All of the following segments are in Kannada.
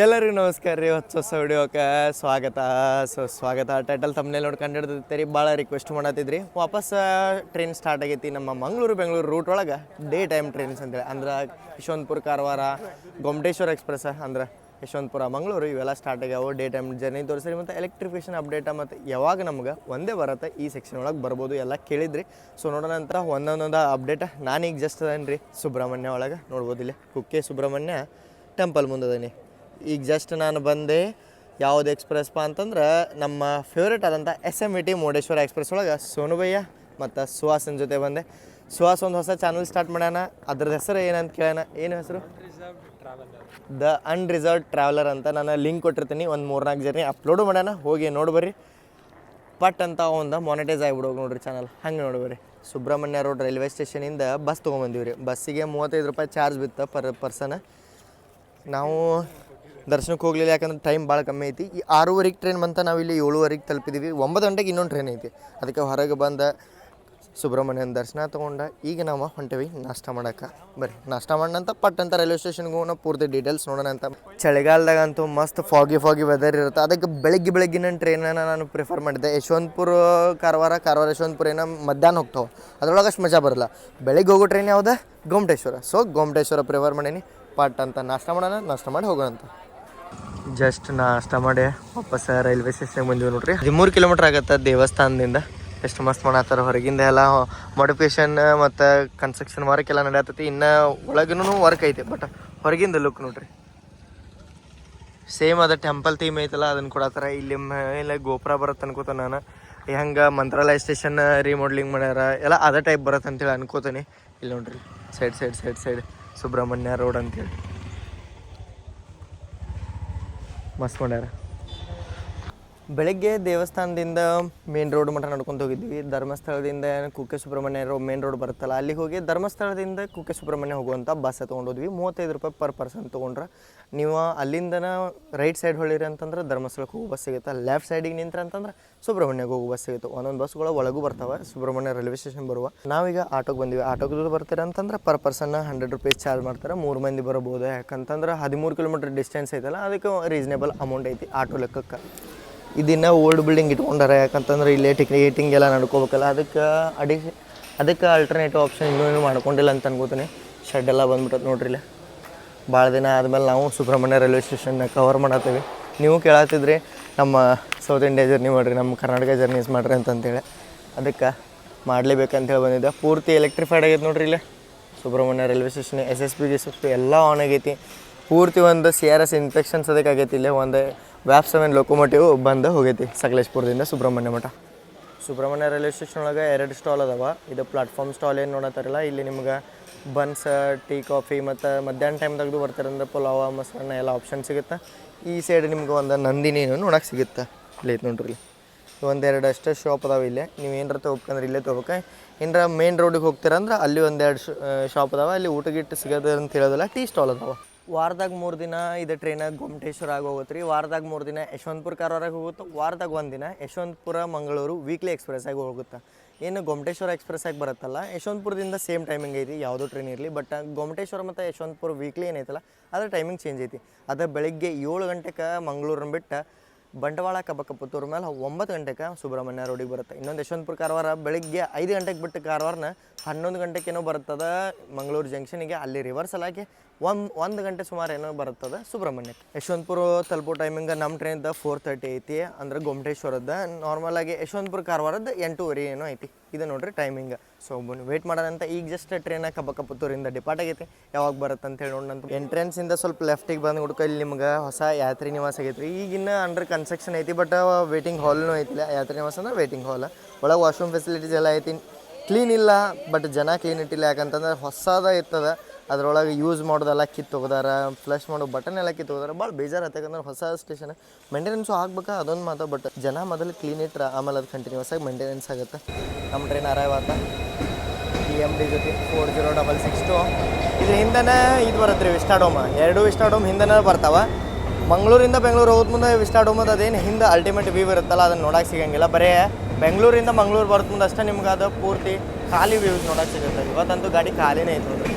ಎಲ್ಲರಿಗೂ ನಮಸ್ಕಾರ ರೀ. ಹೊಸ ವಿಡಿಯೋಕ್ಕೆ ಸ್ವಾಗತ. ಟೈಟಲ್ ತಮ್ಮನೇಲಿ ನೋಡಿ ಕಂಡಿಡ್ತೀರಿ. ಭಾಳ ರಿಕ್ವೆಸ್ಟ್ ಮಾಡತ್ತಿದ್ರಿ. ವಾಪಸ್ ಟ್ರೈನ್ ಸ್ಟಾರ್ಟ್ ಆಗೈತಿ ನಮ್ಮ ಮಂಗಳೂರು ಬೆಂಗಳೂರು ರೂಟ್ ಒಳಗೆ ಡೇ ಟೈಮ್ ಟ್ರೈನ್ಸ್ ಅಂತೇಳಿ. ಅಂದ್ರೆ ಯಶವಂತಪುರ ಕಾರವಾರ, ಗೊಮ್ಮಟೇಶ್ವರ ಎಕ್ಸ್ಪ್ರೆಸ್ ಅಂದ್ರೆ ಯಶವಂತಪುರ ಮಂಗಳೂರು ಇವೆಲ್ಲ ಸ್ಟಾರ್ಟ್ ಆಗ್ಯಾವು. ಡೇ ಟೈಮ್ ಜರ್ನಿ ತೋರಿಸ್ರಿ. ಮತ್ತು ಎಲೆಕ್ಟ್ರಿಫಿಕೇಷನ್ ಅಪ್ಡೇಟ ಮತ್ತು ಯಾವಾಗ ನಮ್ಗೆ ಒಂದೇ ಬರುತ್ತೆ ಈ ಸೆಕ್ಷನ್ ಒಳಗೆ ಬರ್ಬೋದು ಎಲ್ಲ ಕೇಳಿದ್ರಿ. ಸೊ ನೋಡೋಣ ನಂತರ ಒಂದೊಂದೊಂದು ಅಪ್ಡೇಟ್. ನಾನೀಗ ಜಸ್ಟ್ ಅದೇನು ರೀ ಸುಬ್ರಹ್ಮಣ್ಯ ಒಳಗೆ ನೋಡ್ಬೋದು. ಇಲ್ಲಿ ಕುಕ್ಕೆ ಸುಬ್ರಹ್ಮಣ್ಯ ಟೆಂಪಲ್ ಮುಂದದೀನಿ. ಈಗ ಜಸ್ಟ್ ನಾನು ಬಂದೆ ಯಾವುದು ಎಕ್ಸ್ಪ್ರೆಸ್ಪ ಅಂತಂದ್ರೆ ನಮ್ಮ ಫೇವ್ರೇಟ್ ಆದಂಥ SMVT ಮುರುಡೇಶ್ವರ ಎಕ್ಸ್ಪ್ರೆಸ್ ಒಳಗೆ ಸೋನುಭಯ್ಯ ಮತ್ತು ಸುಹಾಸನ ಜೊತೆ ಬಂದೆ. ಸುಹಾಸ್ ಒಂದು ಹೊಸ ಚಾನಲ್ ಸ್ಟಾರ್ಟ್ ಮಾಡ್ಯಾನ. ಅದ್ರದ್ದು ಹೆಸರು ಏನಂತ ಕೇಳೋಣ. ಏನು ಹೆಸರು? ದ ಅನ್ರಿಸರ್ವ್ಡ್ ಟ್ರಾವೆಲರ್ ಅಂತ. ನಾನು ಲಿಂಕ್ ಕೊಟ್ಟಿರ್ತೀನಿ. ಒಂದು 3-4 ಜರ್ನಿ ಅಪ್ಲೋಡು ಮಾಡ್ಯಾನ. ಹೋಗಿ ನೋಡ್ಬರ್ರಿ. ಪಟ್ ಅಂತ ಒಂದು ಮಾನಿಟೈಸ್ ಆಗಿಬಿಡೋಗಿ ನೋಡ್ರಿ ಚಾನಲ್. ಹಂಗೆ ನೋಡ್ಬರ್ರಿ. ಸುಬ್ರಹ್ಮಣ್ಯ ರೋಡ್ ರೈಲ್ವೆ ಸ್ಟೇಷನಿಂದ ಬಸ್ ತೊಗೊಂಬಂದೀವಿ ರೀ. ಬಸ್ಸಿಗೆ 35 ರೂಪಾಯಿ ಚಾರ್ಜ್ ಬಿತ್ತು ಪರ್ಸನ್. ನಾವು ದರ್ಶನಕ್ಕೆ ಹೋಗಲಿಲ್ಲ, ಯಾಕಂದ್ರೆ ಟೈಮ್ ಭಾಳ ಕಮ್ಮಿ ಐತಿ. ಈ 6:30 ಟ್ರೈನ್ ಬಂತ. ನಾವು ಇಲ್ಲಿ 7:30 ತಲುಪಿದ್ದೀವಿ. 9 ಗಂಟೆಗೆ ಇನ್ನೊಂದು ಟ್ರೈನ್ ಐತಿ. ಅದಕ್ಕೆ ಹೊರಗೆ ಬಂದ ಸುಬ್ರಹ್ಮಣ್ಯನ ದರ್ಶನ ತೊಗೊಂಡು ಈಗ ನಾವು ಹೊಂಟೇವಿ ನಾಷ್ಟ ಮಾಡೋಕೆ. ಬರ್ರಿ ನಾಷ್ಟ ಮಾಡೋಣಂತ ಪಟ್ ಅಂತ ರೈಲ್ವೆ ಸ್ಟೇಷನ್ಗೆ ಹೋಗೋಣ. ಪೂರ್ತಿ ಡೀಟೇಲ್ಸ್ ನೋಡೋಣ ಅಂತ. ಚಳಿಗಾಲದಾಗಂತೂ ಮಸ್ತ್ ಫಾಗಿ ವೆದರ್ ಇರುತ್ತೆ. ಅದಕ್ಕೆ ಬೆಳಗ್ಗಿನ ಟ್ರೈನನ್ನು ನಾನು ಪ್ರಿಫರ್ ಮಾಡಿದ್ದೆ. ಯಶವಂತಪುರ ಕಾರವಾರ ಯಶವಂತಪುರ ಏನೋ ಮಧ್ಯಾಹ್ನ ಹೋಗ್ತಾವೆ. ಅದ್ರೊಳಗೆ ಅಷ್ಟು ಮಜಾ ಬರಲ್ಲ. ಬೆಳಗ್ಗೆ ಹೋಗೋ ಟ್ರೈನ್ ಯಾವ್ದು? ಗೊಮ್ಮಟೇಶ್ವರ. ಸೊ ಗೊಮ್ಮಟೇಶ್ವರ ಪ್ರಿಫರ್ ಮಾಡೀನಿ. ಪಟ್ ಅಂತ ನಾಷ್ಟ ಮಾಡೋಣ. ನಾಷ್ಟ ಮಾಡಿ ಹೋಗೋಣ ಅಂತ. ಜಸ್ಟ್ ನಾಷ್ಟ ಮಾಡಿ ವಾಪಸ್ ರೈಲ್ವೆ ಸ್ಟೇಷನ್ಗೆ ಬಂದಿವಿ ನೋಡ್ರಿ. 13 ಕಿಲೋಮೀಟ್ರ್ ಆಗುತ್ತೆ ದೇವಸ್ಥಾನದಿಂದ. ಎಷ್ಟು ಮಸ್ತ್ ಮಾಡತ್ತಾರ. ಹೊರಗಿಂದ ಎಲ್ಲ ಮಾಡಿಫಿಕೇಷನ್ ಮತ್ತು ಕನ್ಸ್ಟ್ರಕ್ಷನ್ ವರ್ಕ್ ಎಲ್ಲ ನಡೆಯತ್ತೈತಿ. ಇನ್ನು ಒಳಗಿನೂ ವರ್ಕ್ ಐತಿ. ಬಟ್ ಹೊರಗಿಂದ ಲುಕ್ ನೋಡ್ರಿ. ಸೇಮ್ ಅದು ಟೆಂಪಲ್ ಥೀಮ್ ಐತಲ್ಲ ಅದನ್ನು ಕೊಡತ್ತಾರ. ಇಲ್ಲಿ ಮೇಲೆ ಗೋಪುರ ಬರುತ್ತೆ ಅನ್ಕೋತ ನಾನು. ಹೆಂಗೆ ಮಂತ್ರಾಲಯ ಸ್ಟೇಷನ್ ರಿಮೋಡ್ಲಿಂಗ್ ಮಾಡ್ಯಾರ ಎಲ್ಲ ಅದೇ ಟೈಪ್ ಬರುತ್ತೆ ಅಂತೇಳಿ ಅನ್ಕೋತೀನಿ. ಇಲ್ಲಿ ನೋಡ್ರಿ ಸೈಡ್ ಸುಬ್ರಹ್ಮಣ್ಯ ರೋಡ್ ಅಂತೇಳಿ ಮಸ್ತ್ ಮಾಡ್ಯಾರ. ಬೆಳಗ್ಗೆ ದೇವಸ್ಥಾನದಿಂದ ಮೇನ್ ರೋಡ್ ಮಟ್ಟ ನಡ್ಕೊಂಡು ಹೋಗಿದ್ವಿ. ಧರ್ಮಸ್ಥಳದಿಂದ ಕುಕ್ಕೆ ಸುಬ್ರಹ್ಮಣ್ಯ ಮೇನ್ ರೋಡ್ ಬರುತ್ತಲ್ಲ ಅಲ್ಲಿಗೆ ಹೋಗಿ ಧರ್ಮಸ್ಥಳದಿಂದ ಕುಕ್ಕೆ ಸುಬ್ರಹ್ಮಣ್ಯ ಹೋಗುವಂಥ ಬಸ್ ತೊಗೊಂಡೋದ್ವಿ. 35 ರೂಪಾಯಿ ಪರ್ ಪರ್ಸನ್ ತೊಗೊಂಡ್ರೆ ನೀವು ಅಲ್ಲಿಂದನ ರೈಟ್ ಸೈಡ್ ಹೊಳಿರಿ ಅಂತಂದ್ರೆ ಧರ್ಮಸ್ಥಳಕ್ಕೆ ಹೋಗೋ ಬಸ್ ಸಿಗುತ್ತೆ. ಲೆಫ್ಟ್ ಸೈಡಿಗೆ ನಿಂತ್ರೆ ಅಂತಂದ್ರೆ ಸುಬ್ರಹ್ಮಣ್ಯಕ್ಕೆ ಹೋಗೋ ಬಸ್ ಸಿಗುತ್ತೆ. ಒಂದೊಂದು ಬಸ್ಗಳು ಒಳಗೂ ಬರ್ತಾವೆ ಸುಬ್ರಹ್ಮಣ್ಯ ರೈಲ್ವೆ ಸ್ಟೇಷನ್ ಬರುವ. ನಾವೀಗ ಆಟೋಗೆ ಬಂದಿವಿ. ಆಟೋಗೆ ಬರ್ತೀರ ಅಂತಂದ್ರೆ ಪರ್ ಪರ್ಸನ್ 100 ರೂಪೀಸ್ ಚಾರ್ಜ್ ಮಾಡ್ತಾರೆ. 3 ಮಂದಿ ಬರಬಹುದು. ಯಾಕಂತಂದ್ರೆ 13 ಕಿಲೋಮೀಟ್ರ್ ಡಿಸ್ಟೆನ್ಸ್ ಐತಲ್ಲ ಅದಕ್ಕೆ ರೀಸನೇಬಲ್ ಅಮೌಂಟ್ ಐತಿ ಆಟೋ ಲೆಕ್ಕಕ್ಕೆ. ಇದನ್ನು ಓಲ್ಡ್ ಬಿಲ್ಡಿಂಗ್ ಇಟ್ಕೊಂಡಾರ. ಯಾಕಂತಂದ್ರೆ ಇಲ್ಲೇ ಟಿಕೆಟಿಂಗ್ ಎಲ್ಲ ನಡ್ಕೋಬೇಕಲ್ಲ. ಅದಕ್ಕೆ ಅಲ್ಟರ್ನೇಟಿವ್ ಆಪ್ಷನ್ ಇನ್ನೂ ಮಾಡ್ಕೊಂಡಿಲ್ಲ ಅಂತ ಅನ್ಕೋತೀನಿ. ಶೆಡ್ ಎಲ್ಲ ಬಂದ್ಬಿಟ್ಟದೆ ನೋಡ್ರಿ. ಇಲ್ಲಿ ಭಾಳ ದಿನ ಆದಮೇಲೆ ನಾವು ಸುಬ್ರಹ್ಮಣ್ಯ ರೈಲ್ವೆ ಸ್ಟೇಷನ್ನ ಕವರ್ ಮಾಡತ್ತೀವಿ. ನೀವು ಕೇಳತ್ತಿದ್ರಿ ನಮ್ಮ ಸೌತ್ ಇಂಡಿಯಾ ಜರ್ನಿ ಮಾಡಿರಿ, ನಮ್ಮ ಕರ್ನಾಟಕ ಜರ್ನೀಸ್ ಮಾಡಿರಿ ಅಂತಂತೇಳಿ. ಅದಕ್ಕೆ ಮಾಡಲೇಬೇಕಂತೇಳಿ ಬಂದಿದ್ದೆ. ಪೂರ್ತಿ ಎಲೆಕ್ಟ್ರಿಫೈಡ್ ಆಗೈತೆ ನೋಡ್ರಿ. ಇಲ್ಲಿ ಸುಬ್ರಹ್ಮಣ್ಯ ರೈಲ್ವೆ ಸ್ಟೇಷನ್ SSB ಎಲ್ಲ ಆನ್ ಆಗೈತಿ. ಪೂರ್ತಿ ಒಂದು CRS ಇನ್ಸ್ಪೆಕ್ಷನ್ಸ್ ಅದಕ್ಕೆ ಆಗೈತಿ. ಇಲ್ಲೇ ಒಂದು ವ್ಯಾಪ್ 7 ಲೊಕೊಮೋಟಿವ್ ಬಂದು ಹೋಗೈತಿ ಸಕಲೇಶ್ಪುರದಿಂದ ಸುಬ್ರಹ್ಮಣ್ಯ ಮಠ. ಸುಬ್ರಹ್ಮಣ್ಯ ರೈಲ್ವೆ ಸ್ಟೇಷನ್ ಒಳಗೆ 2 ಸ್ಟಾಲ್ ಅದಾವೆ. ಇದು ಪ್ಲಾಟ್ಫಾರ್ಮ್ ಸ್ಟಾಲ್ ಏನು ನೋಡತ್ತಾರಲ್ಲ. ಇಲ್ಲಿ ನಿಮ್ಗೆ ಬನ್ಸ್, ಟೀ, ಕಾಫಿ ಮತ್ತು ಮಧ್ಯಾಹ್ನ ಟೈಮ್ದಾಗದು ಬರ್ತಾರಂದ್ರೆ ಪಲಾವ, ಮೊಸರನ್ನ ಎಲ್ಲ ಆಪ್ಷನ್ ಸಿಗುತ್ತೆ. ಈ ಸೈಡ್ ನಿಮ್ಗೆ ಒಂದು ನಂದಿನಿನೂ ನೋಡೋಕೆ ಸಿಗುತ್ತೆ. ಇಲ್ಲಿ ಐತೆ ನೋಡ್ರಿ. ಒಂದೆರಡು ಅಷ್ಟೇ ಶಾಪ್ ಅದಾವೆ ಇಲ್ಲಿ. ನೀವು ಏನಾರ ತೊಗೊಬೇಕಂದ್ರೆ ಇಲ್ಲೇ ತೊಗೋಬೇಕು. ಏನಾರ ಮೇನ್ ರೋಡಿಗೆ ಹೋಗ್ತೀರಂದ್ರೆ ಅಲ್ಲಿ ಒಂದೆರಡು ಶಾಪ್ ಅದಾವೆ. ಅಲ್ಲಿ ಊಟಗಿಟ್ಟು ಸಿಗೋದು ಅಂತ ಹೇಳೋದಿಲ್ಲ. ಟೀ ಸ್ಟಾಲ್ ಅದಾವೆ. ವಾರದಾಗ 3 ದಿನ ಇದು ಟ್ರೈನಾಗ ಗೊಮ್ಮಟೇಶ್ವರ ಆಗಿ ಹೋಗುತ್ತೆ ರೀ. ವಾರದಾಗ 3 ದಿನ ಯಶವಂತಪುರ ಕಾರವಾರಕ್ಕೆ ಹೋಗುತ್ತೆ. ವಾರದಾಗ 1 ದಿನ ಯಶವಂತಪುರ ಮಂಗಳೂರು ವೀಕ್ಲಿ ಎಕ್ಸ್ಪ್ರೆಸ್ ಆಗಿ ಹೋಗುತ್ತೆ. ಏನು ಗೊಮ್ಮಟೇಶ್ವರ ಎಕ್ಸ್ಪ್ರೆಸ್ ಆಗಿ ಬರುತ್ತಲ್ಲ, ಯಶವಂತಪುರದಿಂದ ಸೇಮ್ ಟೈಮಿಂಗ್ ಐತಿ ಯಾವುದೋ ಟ್ರೈನ್ ಇರಲಿ. ಬಟ್ ಗೊಮ್ಮಟೇಶ್ವರ ಮತ್ತು ಯಶವಂತಪುರ ವೀಕ್ಲಿ ಏನೈತಲ್ಲ ಅದ್ರ ಟೈಮಿಂಗ್ ಚೇಂಜ್ ಐತಿ. ಅದು ಬೆಳಗ್ಗೆ 7 ಗಂಟೆಗೆ ಮಂಗಳೂರನ್ನ ಬಿಟ್ಟು ಬಂಟ್ವಾಳ ಕಬ್ಬಕಪುತ್ತೂರ ಮೇಲೆ 9 ಗಂಟೆಗೆ ಸುಬ್ರಹ್ಮಣ್ಯ ರೋಡಿಗೆ ಬರುತ್ತೆ. ಇನ್ನೊಂದು ಯಶವಂತಪುರ ಕಾರವಾರ ಬೆಳಗ್ಗೆ 5 ಗಂಟೆಗೆ ಬಿಟ್ಟು ಕಾರವಾರನ 11 ಗಂಟೆಗೇನೋ ಬರ್ತದೆ ಮಂಗಳೂರು ಜಂಕ್ಷನಿಗೆ. ಅಲ್ಲಿ ರಿವರ್ಸಲ್ ಆಗಿ 1 ಗಂಟೆ ಸುಮಾರು ಏನೋ ಬರ್ತದೆ ಸುಬ್ರಹ್ಮಣ್ಯಕ್ಕೆ. ಯಶವಂತಪುರ ತಲುಪೋ ಟೈಮಿಂಗ್ ನಮ್ಮ ಟ್ರೈನ್ದ 4:30 ಐತಿ. ಅಂದ್ರೆ ಗೊಮ್ಮಟೇಶ್ವರದ. ನಾರ್ಮಲಾಗಿ ಯಶವಂತಪುರ ಕಾರವಾರದ 8:30 ಏನೋ ಐತಿ. ಇದು ನೋಡ್ರಿ ಟೈಮಿಂಗ್. ಸೊ ವೆಯ್ಟ್ ಮಾಡೋದಂತ. ಈಗ ಜಸ್ಟ್ ಟ್ರೈನಾಗ ಕಬ್ಬಕಪುತ್ತೂರಿಂದ ಡಿಪಾರ್ಟ್ ಆಗೈತಿ. ಯಾವಾಗ ಬರುತ್ತೆ ಅಂತೇಳಿ ನೋಡೋಣ. ಎಂಟ್ರೆನ್ಸಿಂದ ಸ್ವಲ್ಪ ಲೆಫ್ಟಿಗೆ ಬಂದು ಹುಡ್ಕೊ. ಇಲ್ಲಿ ನಿಮ್ಗೆ ಹೊಸ ಯಾತ್ರಿ ನಿವಾಸ ಆಗೈತಿ ರೀ. ಈಗಿನ್ನ ಅಂಡರ್ ಕನ್ಸ್ಟ್ರಕ್ಷನ್ ಐತಿ. ಬಟ್ ವೇಟಿಂಗ್ ಹಾಲ್ನೂ ಐತಿಲ್ಲ. ಯಾತ್ರಿ ನಿವಾಸ ಅಂದ್ರೆ ವೇಟಿಂಗ್ ಹಾಲ್. ಒಳಗೆ ವಾಶ್ರೂಮ್ ಫೆಸಿಲಿಟೀಸ್ ಎಲ್ಲ ಐತಿ. ಕ್ಲೀನ್ ಇಲ್ಲ, ಬಟ್ ಜನ ಕ್ಲೀನ್ ಇಟ್ಟಿಲ್ಲ. ಯಾಕಂತಂದ್ರೆ ಹೊಸದ ಇರ್ತದೆ. ಅದ್ರೊಳಗೆ ಯೂಸ್ ಮಾಡೋದೆಲ್ಲ ಕಿತ್ತೋಗ್ದಾರ. ಫ್ಲಶ್ ಮಾಡೋ ಬಟನ್ ಎಲ್ಲ ಕಿತ್ತೋಗ್ದಾರ. ಭಾಳ ಬೇಜಾರು ಆಯ್ತು. ಯಾಕಂದ್ರೆ ಹೊಸ ಸ್ಟೇಷನ್ ಮೇಂಟೆನೆನ್ಸು ಆಗ್ಬೇಕಾ ಅದೊಂದು ಮಾತು. ಬಟ್ ಜನ ಮೊದಲು ಕ್ಲೀನ್ ಇಟ್ಟರೆ ಆಮೇಲೆ ಅದು ಕಂಟಿನ್ಯೂಸ್ ಆಗಿ ಮೇಂಟೆನೆನ್ಸ್ ಆಗುತ್ತೆ. ನಮ್ಮ ಟ್ರೈನ್ ಅರೈವ್ ಆತ EMD ಜೊತೆ 40662. ಇದ್ರ ಹಿಂದನೇ ಇದು ಬರುತ್ತೆ ರೀ ವಿಸ್ಟಾಡೋಮ. 2 ವಿಸ್ಟಾಡೋಮ್ ಹಿಂದನೇ ಬರ್ತಾವೆ. ಮಂಗಳೂರಿಂದ ಬೆಂಗಳೂರು ಹೋದ ಮುಂದೆ ವಿಸ್ಟಾಡೋಮದ ಅದೇನು ಹಿಂದೆ ಅಲ್ಟಿಮೇಟ್ ವ್ಯೂ ಇರುತ್ತಲ್ಲ ಅದನ್ನು ನೋಡೋಕೆ ಸಿಗೋಂಗಿಲ್ಲ. ಬರೀ ಬೆಂಗಳೂರಿಂದ ಮಂಗಳೂರು ಬರೋದು ಮುಂದೆ ಅಷ್ಟೇ ನಿಮ್ಗೆ ಅದು ಪೂರ್ತಿ ಖಾಲಿ ವ್ಯೂಸ್ ನೋಡೋಕೆ ಸಿಗುತ್ತೆ. ಇವತ್ತಂತೂ ಗಾಡಿ ಖಾಲಿನೇ ಐತೆ ನೋಡ್ರಿ.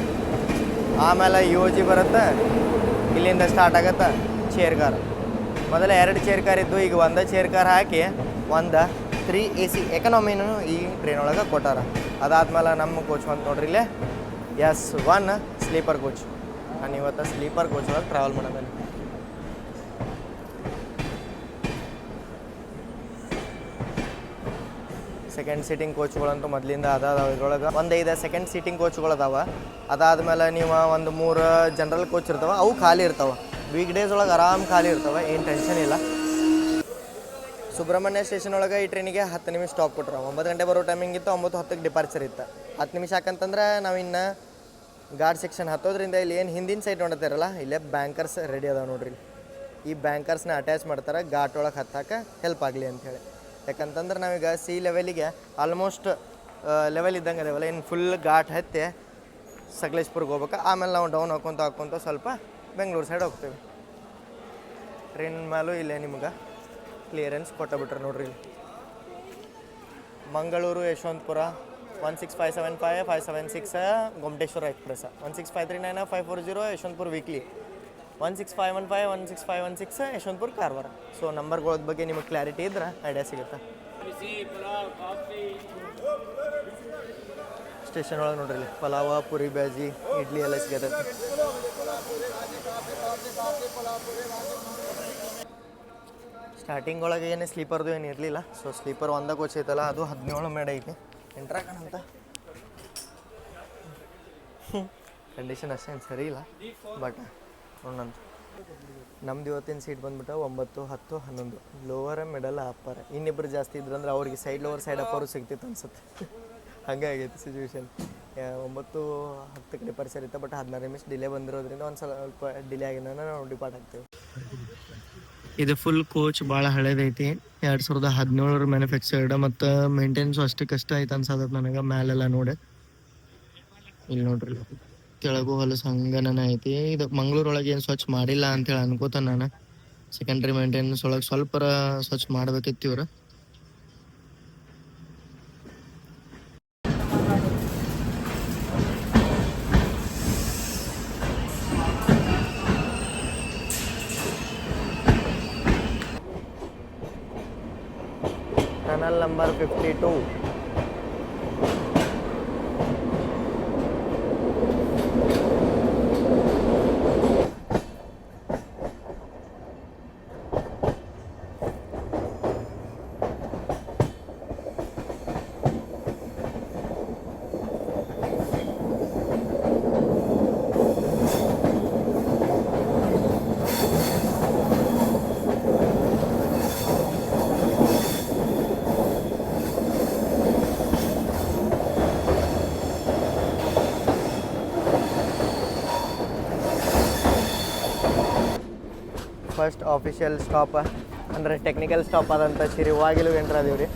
ಆಮೇಲೆ UOG ಬರುತ್ತೆ. ಇಲ್ಲಿಂದ ಸ್ಟಾರ್ಟ್ ಆಗುತ್ತೆ. Chair car. ಮೊದಲ 2 ಚೇರ್ ಕಾರ್ ಇದ್ದು, ಈಗ ಒಂದು ಚೇರ್ ಕಾರ್ ಹಾಕಿ ಒಂದು 3 AC ಎಕನಾಮಿನೂ ಈ ಟ್ರೈನ್ ಒಳಗೆ ಕೊಟ್ಟಾರ. ಅದಾದ್ಮೇಲೆ ನಮ್ಮ ಕೋಚ್ ಬಂತು ನೋಡ್ರಿ ಇಲ್ಲೇ S1 ಸ್ಲೀಪರ್ ಕೋಚ್. ನಾನು ಇವತ್ತು ಸ್ಲೀಪರ್ ಕೋಚ್ ಒಳಗೆ ಟ್ರಾವೆಲ್ ಮಾಡೋದಲ್ಲಿ. ಸೆಕೆಂಡ್ ಸೀಟಿಂಗ್ ಕೋಚ್ಗಳಂತೂ ಮೊದಲಿಂದ ಅದಾವ. ಇದ್ರೊಳಗೆ ಒಂದು 5 ಸೆಕೆಂಡ್ ಸೀಟಿಂಗ್ ಕೋಚ್ಗಳು ಅದಾವೆ. ಅದಾದಮೇಲೆ ನೀವು ಒಂದು 3 ಜನರಲ್ ಕೋಚ್ ಇರ್ತಾವೆ, ಅವು ಖಾಲಿ ಇರ್ತಾವೆ. ವೀಕ್ ಡೇಸ್ ಒಳಗೆ ಆರಾಮ್ ಖಾಲಿ ಇರ್ತವೆ, ಏನು ಟೆನ್ಷನ್ ಇಲ್ಲ. ಸುಬ್ರಹ್ಮಣ್ಯ ಸ್ಟೇಷನ್ ಒಳಗೆ ಈ ಟ್ರೈನಿಗೆ 10 ನಿಮಿಷ ಸ್ಟಾಪ್ ಕೊಟ್ಟರು. 9 ಗಂಟೆ ಬರೋ ಟೈಮಿಂಗ್ ಇತ್ತು, 9:10ಕ್ಕೆ ಡಿಪಾರ್ಚರ್ ಇತ್ತು. 10 ನಿಮಿಷ ಯಾಕಂತಂದ್ರೆ ನಾವಿನ್ನು ಗಾರ್ಡ್ ಸೆಕ್ಷನ್ ಹತ್ತೋದ್ರಿಂದ ಇಲ್ಲಿ ಏನು ಹಿಂದಿನ ಸೈಡ್ ನೋಡ್ತಾರಲ್ಲ, ಇಲ್ಲೇ ಬ್ಯಾಂಕರ್ಸ್ ರೆಡಿ ಅದಾವೆ ನೋಡ್ರಿ. ಈ ಬ್ಯಾಂಕರ್ಸ್ನ ಅಟ್ಯಾಚ್ ಮಾಡ್ತಾರೆ ಘಾಟ್ ಒಳಗೆ ಹತ್ತಕ್ಕೆ ಹೆಲ್ಪ್ ಆಗಲಿ ಅಂಥೇಳಿ. ಯಾಕಂತಂದ್ರೆ ನಾವೀಗ ಸಿ ಲೆವೆಲಿಗೆ ಆಲ್ಮೋಸ್ಟ್ ಲೆವೆಲ್ ಇದ್ದಂಗೆ ಅದೇವಲ್ಲ, ಇನ್ನು ಫುಲ್ ಘಾಟ್ ಹತ್ತಿ ಸಕಲೇಶ್ಪುರ್ಗೆ ಹೋಗ್ಬೇಕು. ಆಮೇಲೆ ನಾವು ಡೌನ್ ಹಾಕ್ಕೊಂತ ಸ್ವಲ್ಪ ಬೆಂಗಳೂರು ಸೈಡ್ ಹೋಗ್ತೇವೆ. ಟ್ರೈನ್ ಮೇಲೂ ಇಲ್ಲೇ ನಿಮ್ಗೆ ಕ್ಲಿಯರೆನ್ಸ್ ಕೊಟ್ಟಬಿಟ್ರೆ ನೋಡ್ರಿ. Mangaluru Yeshwantpur 16575 576 Gommateshwara express, 16539 540 Yeshwantpur weekly, 16515 16516 Yeshwantpur Karwar. So ನಂಬರ್ಗಳ ಬಗ್ಗೆ ನಿಮಗೆ ಕ್ಲಾರಿಟಿ ಇದ್ರೆ ಐಡಿಯಾ ಸಿಗುತ್ತೆ. ಸ್ಟೇಷನ್ ಒಳಗೆ ನೋಡ್ರಿ ಪಲಾವ, ಪುರಿ ಬಾಜಿ, ಇಡ್ಲಿ ಎಲ್ಲ ಸಿಗತ್ತೆ. ಸ್ಟಾರ್ಟಿಂಗ್ ಒಳಗೆ ಏನು ಸ್ಲೀಪರ್ದು ಏನು ಇರಲಿಲ್ಲ. ಸೊ ಸ್ಲೀಪರ್ ಒಂದೇ ಕೋಚ್ ಐತಲ್ಲ, ಅದು 17 ಮೇಡ್ ಐತಿ. ಎಂಟ್ರಾಕಣಂತ ಕಂಡೀಷನ್ ಅಷ್ಟೇನು ಸರಿ ಇಲ್ಲ, ಬಟ್ ನೋಡೋಣಂತ. ನಮ್ದು ಇವತ್ತಿನ ಸೀಟ್ ಬಂದ್ಬಿಟ್ಟು 9, 10, 11 ಲೋವರ್, ಮಿಡಲ್, ಅಪ್ಪರ್. ಇನ್ನಿಬ್ಬರು ಜಾಸ್ತಿ ಇದ್ರಂದ್ರೆ ಅವ್ರಿಗೆ ಸೈಡ್ ಲೋವರ್ ಸೈಡ್ ಅಪ್ಪರು ಸಿಗ್ತಿತ್ತು ಅನ್ಸುತ್ತೆ. ಹಂಗೆ ಆಗೈತೆ ಸಿಚುವೇಶನ್. 9, 10ಕ್ಕೆ ಡಿಪಾರ್ಚರ್ ಇತ್ತು, ಬಟ್ 16 ನಿಮಿಷ ಡಿಲೇ ಬಂದಿರೋದ್ರಿಂದ ಒಂದು ಸ್ವಲ್ಪ ಡಿಲೇ ಆಗಿನ ನಾವು ಡಿಪಾರ್ಟ್ ಆಗ್ತೇವೆ. ಇದು ಫುಲ್ ಕೋಚ್ ಭಾಳ ಹಳೇದೈತಿ. 2017 ಮ್ಯಾನುಫ್ಯಾಕ್ಚರ್ಡ್, ಮತ್ತು ಮೇಂಟೆನೆನ್ಸು ಅಷ್ಟಕ್ಕಷ್ಟ ಐತೆ ಅನ್ಸತ್ತೆ ನನಗೆ. ಮ್ಯಾಲೆಲ್ಲ ನೋಡಿ ಇಲ್ಲಿ ನೋಡ್ರಿ, ಕೆಳಗೂ ಹೊಲಸು ಹಂಗನ ಐತಿ. ಇದು ಮಂಗ್ಳೂರೊಳಗೆ ಏನು ಸ್ವಚ್ಛ ಮಾಡಿಲ್ಲ ಅಂತೇಳಿ ಅನ್ಕೋತ ನಾನು. ಸೆಕೆಂಡ್ರಿ ಮೇಂಟೆನೆನ್ಸ್ ಒಳಗೆ ಸ್ವಲ್ಪ ಸ್ವಚ್ಛ ಮಾಡ್ಬೇಕಿತ್ತು ಇವ್ರು. Tunnel number 52. First official stop ಅಂದರೆ ಟೆಕ್ನಿಕಲ್ ಸ್ಟಾಪ್ ಆದಂಥ ಶಿರಿವಾಗಿಲು ಎಂಟ್ರ್ ಅದೀವಿ ರೀ.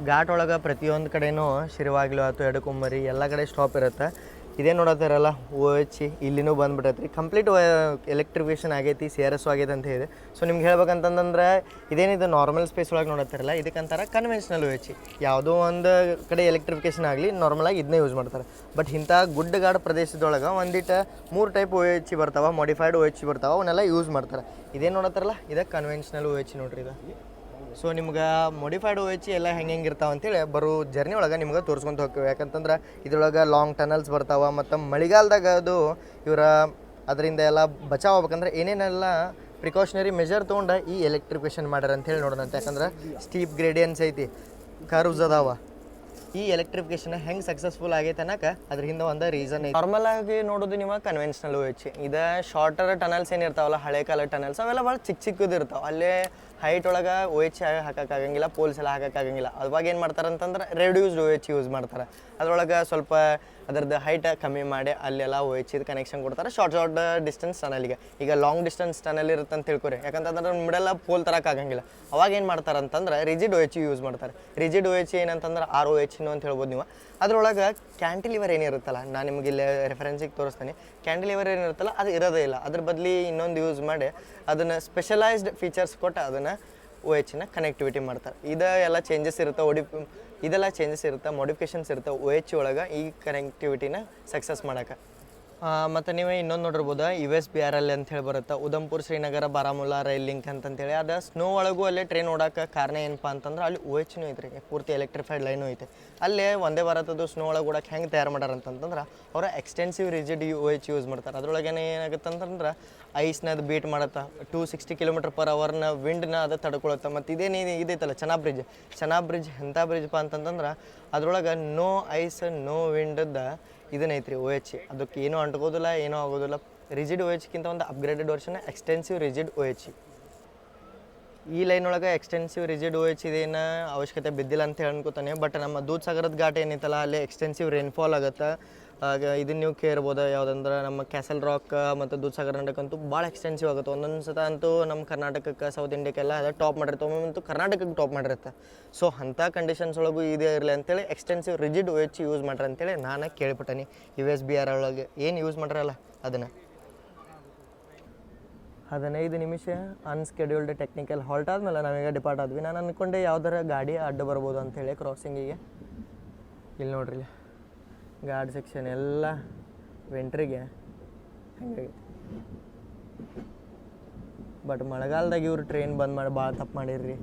ಘಾಟ್ ಒಳಗೆ ಪ್ರತಿಯೊಂದು ಕಡೆಯೂ ಶಿರವಾಗ್ಲು ಆಯ್ತು, ಎಡಕುಮ್ಮರಿ ಎಲ್ಲ ಕಡೆ ಸ್ಟಾಪ್ ಇರುತ್ತೆ. ಇದೇ ನೋಡತ್ತಾರಲ್ಲ OH ಇಲ್ಲಿನೂ ಬಂದ್ಬಿಟ್ಟೈತೆ ರೀ. ಕಂಪ್ಲೀಟ್ ಎಲೆಕ್ಟ್ರಿಫಿಕೇಷನ್ ಆಗೈತಿ, CRS ಆಗೈತೆ ಅಂತ ಹೇಳಿದೆ. ಸೊ ನಿಮ್ಗೆ ಹೇಳ್ಬೇಕಂತಂದ್ರೆ ಇದೇನಿದು ನಾರ್ಮಲ್ ಸ್ಪೇಸ್ ಒಳಗೆ ನೋಡತ್ತಾರಲ್ಲ, ಇದಕ್ಕಂತಾರೆ ಕನ್ವೆನ್ಷನಲ್ OH. ಯಾವುದೋ ಒಂದು ಕಡೆ ಎಲೆಕ್ಟ್ರಿಫಿಕೇಷನ್ ಆಗಲಿ ನಾರ್ಮಲಾಗಿ ಇದನ್ನೇ ಯೂಸ್ ಮಾಡ್ತಾರೆ. ಬಟ್ ಇಂಥ ಗುಡ್ಡಗಾಡು ಪ್ರದೇಶದೊಳಗೆ ಒಂದಿಟ್ಟು 3 ಟೈಪ್ OH ಬರ್ತಾವೆ, ಮಾಡಿಫೈಡ್ OH ಬರ್ತಾವೆ, ಅವನ್ನೆಲ್ಲ ಯೂಸ್ ಮಾಡ್ತಾರೆ. ಇದೇನು ನೋಡತ್ತಾರಲ್ಲ ಇದಕ್ಕೆ ಕನ್ವೆನ್ಷನಲ್ OH ನೋಡ್ರಿ ಇದು. ಸೊ ನಿಮ್ಗೆ ಮಾಡಿಫೈಡ್ OH ಎಲ್ಲ ಹೆಂಗೆ ಇರ್ತಾವೆ ಅಂತೇಳಿ ಬರೋ ಜರ್ನಿ ಒಳಗೆ ನಿಮ್ಗೆ ತೋರಿಸ್ಕೊಂತ ಹೋಗ್ತೀವಿ. ಯಾಕಂತಂದ್ರೆ ಇದ್ರೊಳಗೆ ಲಾಂಗ್ ಟನಲ್ಸ್ ಬರ್ತಾವೆ, ಮತ್ತು ಮಳೆಗಾಲದಾಗ ಅದು ಅದರಿಂದ ಎಲ್ಲ ಬಚಾವ್ ಆಗ್ಬೇಕಂದ್ರೆ ಏನೇನೆಲ್ಲ ಪ್ರಿಕಾಷನರಿ ಮೆಜರ್ ತೊಗೊಂಡು ಈ ಎಲೆಕ್ಟ್ರಿಫಿಕೇಷನ್ ಮಾಡ್ಯಾರ ಅಂತೇಳಿ ನೋಡೋಣ. ಯಾಕಂದ್ರೆ ಸ್ಟೀಪ್ ಗ್ರೇಡಿಯನ್ಸ್ ಐತಿ, ಕರ್ವ್ಸ್ ಅದಾವ, ಈ ಎಲೆಕ್ಟ್ರಿಫಿಕೇಶನ್ ಹೆಂಗೆ ಸಕ್ಸಸ್ಫುಲ್ ಆಗೈತೆ ಅನ್ನಕ್ಕೆ ಅದ್ರ ಹಿಂದೆ ಒಂದು ರೀಸನ್ ಐತೆ. ನಾರ್ಮಲ್ ಆಗಿ ನೋಡೋದು ನೀವು ಕನ್ವೆನ್ಷನಲ್ OH ಇದು ಶಾರ್ಟರ್ ಟನಲ್ಸ್ ಏನು ಇರ್ತಾವಲ್ಲ, ಹಳೆ ಕಾಲ ಟನಲ್ಸ್ ಅವೆಲ್ಲ ಭಾಳ ಚಿಕ್ಕ ಚಿಕ್ಕದು ಇರ್ತಾವೆ. ಅಲ್ಲೇ ಹೈಟ್ ಒಳಗೆ OH ಹಾಕೋಕ್ಕಾಗಂಗಿಲ್ಲ, ಪೋಲ್ಸ್ ಎಲ್ಲ ಹಾಕೋಕ್ಕಾಗಂಗಿಲ್ಲ. ಅವಾಗ ಏನು ಮಾಡ್ತಾರೆ ಅಂತಂದ್ರೆ ರೆಡ್ಯೂಸ್ಡ್ OH ಯೂಸ್ ಮಾಡ್ತಾರೆ. ಅದರೊಳಗೆ ಸ್ವಲ್ಪ ಅದರದ್ದು ಹೈಟ್ ಕಮ್ಮಿ ಮಾಡಿ ಅಲ್ಲೆಲ್ಲ OH ಕನೆಕ್ಷನ್ ಕೊಡ್ತಾರೆ ಶಾರ್ಟ್ ಡಿಸ್ಟೆನ್ಸ್ ಟನಲ್ಗೆ. ಈಗ ಲಾಂಗ್ ಡಿಸ್ಟೆನ್ಸ್ ಟನಲ್ ಇರುತ್ತೆ ಅಂತ ತಿಳ್ಕೊರಿ, ಯಾಕಂತಂದ್ರೆ ಮಿಡಲ್ಲ ಪೋಲ್ ತರೋಕ್ಕಾಗಂಗಿಲ್ಲ. ಅವಾಗ ಏನು ಮಾಡ್ತಾರೆ ಅಂತಂದ್ರೆ ರಿಜಿಡ್ OH ಯೂಸ್ ಮಾಡ್ತಾರೆ. ರಿಜಿಡ್ OH ಏನಂತಂದ್ರೆ ROH ಅಂತ ಹೇಳ್ಬೋದು ನೀವು. ಅದ್ರೊಳಗೆ ಕ್ಯಾಂಟಿಲಿವರ್ ಏನಿರುತ್ತಲ್ಲ, ನಾನು ನಿಮಗೆ ಇಲ್ಲಿ ರೆಫರೆನ್ಸಿಗೆ ತೋರಿಸ್ತೀನಿ. ಕ್ಯಾಂಟಿಲಿವರ್ ಏನಿರುತ್ತಲ್ಲ ಅದು ಇರೋದೇ ಇಲ್ಲ. ಅದ್ರ ಬದಲಿ ಇನ್ನೊಂದು ಯೂಸ್ ಮಾಡಿ ಅದನ್ನು ಸ್ಪೆಷಲೈಸ್ಡ್ ಫೀಚರ್ಸ್ ಕೊಟ್ಟು ಅದನ್ನು OHನ ಕನೆಕ್ಟಿವಿಟಿ ಮಾಡ್ತಾರೆ. ಇದೆಲ್ಲ ಚೇಂಜಸ್ ಇರುತ್ತೆ, ಇದೆಲ್ಲ ಚೇಂಜಸ್ ಇರುತ್ತೆ, ಮಾಡಿಫಿಕೇಷನ್ಸ್ ಇರುತ್ತೆ OH ಒಳಗೆ ಈ ಕನೆಕ್ಟಿವಿಟಿನ ಸಕ್ಸಸ್ ಮಾಡೋಕೆ. ಮತ್ತು ನೀವೇ ಇನ್ನೊಂದು ನೋಡಿರ್ಬೋದು, USBRL ಅಂತ ಹೇಳಿ ಬರುತ್ತೆ, ಉಧಂಪುರ್ ಶ್ರೀನಗರ ಬಾರಾಮುಲ್ಲಾ ರೈಲ್ ಲಿಂಕ್ ಅಂತಂತೇಳಿ. ಅದು ಸ್ನೋ ಒಳಗೂ ಅಲ್ಲೇ ಟ್ರೈನ್ ಓಡೋಕೆ ಕಾರಣ ಏನಪ್ಪ ಅಂತಂದ್ರೆ ಅಲ್ಲಿ OHನೂ ಐತ್ರಿ, ಪೂರ್ತಿ ಎಲೆಕ್ಟ್ರಿಫೈಡ್ ಲೈನು ಐತೆ. ಅಲ್ಲೇ ಒಂದೇ ಭಾರತದ್ದು ಸ್ನೋ ಒಳಗೆ ಓಡೋಕೆ ಹೆಂಗೆ ತಯಾರು ಮಾಡ್ಯಾರ ಅಂತಂದ್ರೆ ಅವರು ಎಕ್ಸ್ಟೆನ್ಸಿವ್ ರಿಜಿಡ್ OH ಯೂಸ್ ಮಾಡ್ತಾರೆ. ಅದ್ರೊಳಗೆ ಏನಾಗುತ್ತೆ ಅಂತಂದ್ರೆ ಐಸ್ನ ಅದು ಬೀಟ್ ಮಾಡುತ್ತೆ, 260 km/h ವಿಂಡ್ನ ಅದು ತಡ್ಕೊಳುತ್ತೆ. ಮತ್ತು ಇದೈತಲ್ಲ ಚೆನಾಬ್ ಬ್ರಿಡ್ಜ್ ಎಂಥ ಬ್ರಿಡ್ಜ್ಪ ಅಂತಂದ್ರೆ ಅದ್ರೊಳಗೆ ನೋ ಐಸ್ ನೋ ವಿಂಡದ ಇದನ್ನೈತ್ರಿ OH. ಅದಕ್ಕೆ ಏನೂ ಅಂಟ್ಕೋದಿಲ್ಲ, ಏನೂ ಆಗೋದಿಲ್ಲ. ರಿಜಿಡ್ OHಕ್ಕಿಂತ ಒಂದು upgraded version extensive rigid OH. ಈ ಲೈನ್ ಒಳಗೆ ಎಕ್ಸ್ಟೆನ್ಸಿವ್ ರಿಜಿಡ್ OH ಇದೇನು ಅವಶ್ಯಕತೆ ಬಿದ್ದಿಲ್ಲ ಅಂತ ಹೇಳ್ಕೊತಾನೆ. ಬಟ್ ನಮ್ಮ ದೂದ್ ಸಾಗರದ ಘಾಟ್ ಏನೈತಲ್ಲ ಅಲ್ಲಿ ಎಕ್ಸ್ಟೆನ್ಸಿವ್ ರೈನ್ಫಾಲ್ ಆಗುತ್ತೆ. ಆಗ ಇದನ್ನು ನೀವು ಕೇಳ್ಬೋದು, ಯಾವುದಂದ್ರೆ ನಮ್ಮ ಕ್ಯಾಸಲ್ ರಾಕ್ ಮತ್ತು ದೂದ್ ಸಾಗರ್ ಅಂತೂ ಭಾಳ ಎಕ್ಸ್ಟೆನ್ಸಿವ್ ಆಗುತ್ತೆ. ಒಂದೊಂದು ಸತ ಅಂತೂ ನಮ್ಮ ಕರ್ನಾಟಕಕ್ಕೆ, ಸೌತ್ ಇಂಡಿಯಾಕ್ಕೆಲ್ಲ ಅದು ಟಾಪ್ ಮಾಡಿರುತ್ತೆ, ಒಮ್ಮೊಮ್ಮೆ ಕರ್ನಾಟಕಕ್ಕೆ ಟಾಪ್ ಮಾಡಿರುತ್ತೆ. ಸೊ ಅಂಥ ಕಂಡೀಷನ್ಸ್ ಒಳಗೂ ಇದೇ ಇರಲಿ ಅಂತೇಳಿ ಎಕ್ಸ್ಟೆನ್ಸಿವ್ ರಿಜಿಡ್ OH ಯೂಸ್ ಮಾಡ್ರಿ ಅಂತೇಳಿ ನಾನು ಕೇಳ್ಬಿಟ್ಟೇನಿ. USBRL ಒಳಗೆ ಏನು ಯೂಸ್ ಮಾಡ್ರಲ್ಲ ಅದನ್ನು. 15 ನಿಮಿಷ ಅನ್ಸ್ಕೆಡ್ಯೂಲ್ಡ್ ಟೆಕ್ನಿಕಲ್ ಹಾಲ್ಟ್ ಆದಮೇಲೆ ನಾವೀಗ ಡಿಪಾರ್ಟ್ ಆದ್ವಿ. ನಾನು ಅಂದ್ಕೊಂಡೆ ಯಾವ್ದಾರ ಗಾಡಿ ಅಡ್ಡ ಬರ್ಬೋದು ಅಂಥೇಳಿ ಕ್ರಾಸಿಂಗಿಗೆ. ಇಲ್ಲಿ ನೋಡ್ರಿ, ಗಾರ್ಡ್ ಸೆಕ್ಷನ್ ಎಲ್ಲ ವೆಂಟ್ರಿಗೆ ಹೆಂಗಾಗೈತಿ. ಬಟ್ ಮಳೆಗಾಲದಾಗ ಇವ್ರು ಟ್ರೈನ್ ಬಂದ್ ಮಾಡಿ ಭಾಳ ತಪ್ಪು ಮಾಡಿರ್ರಿ.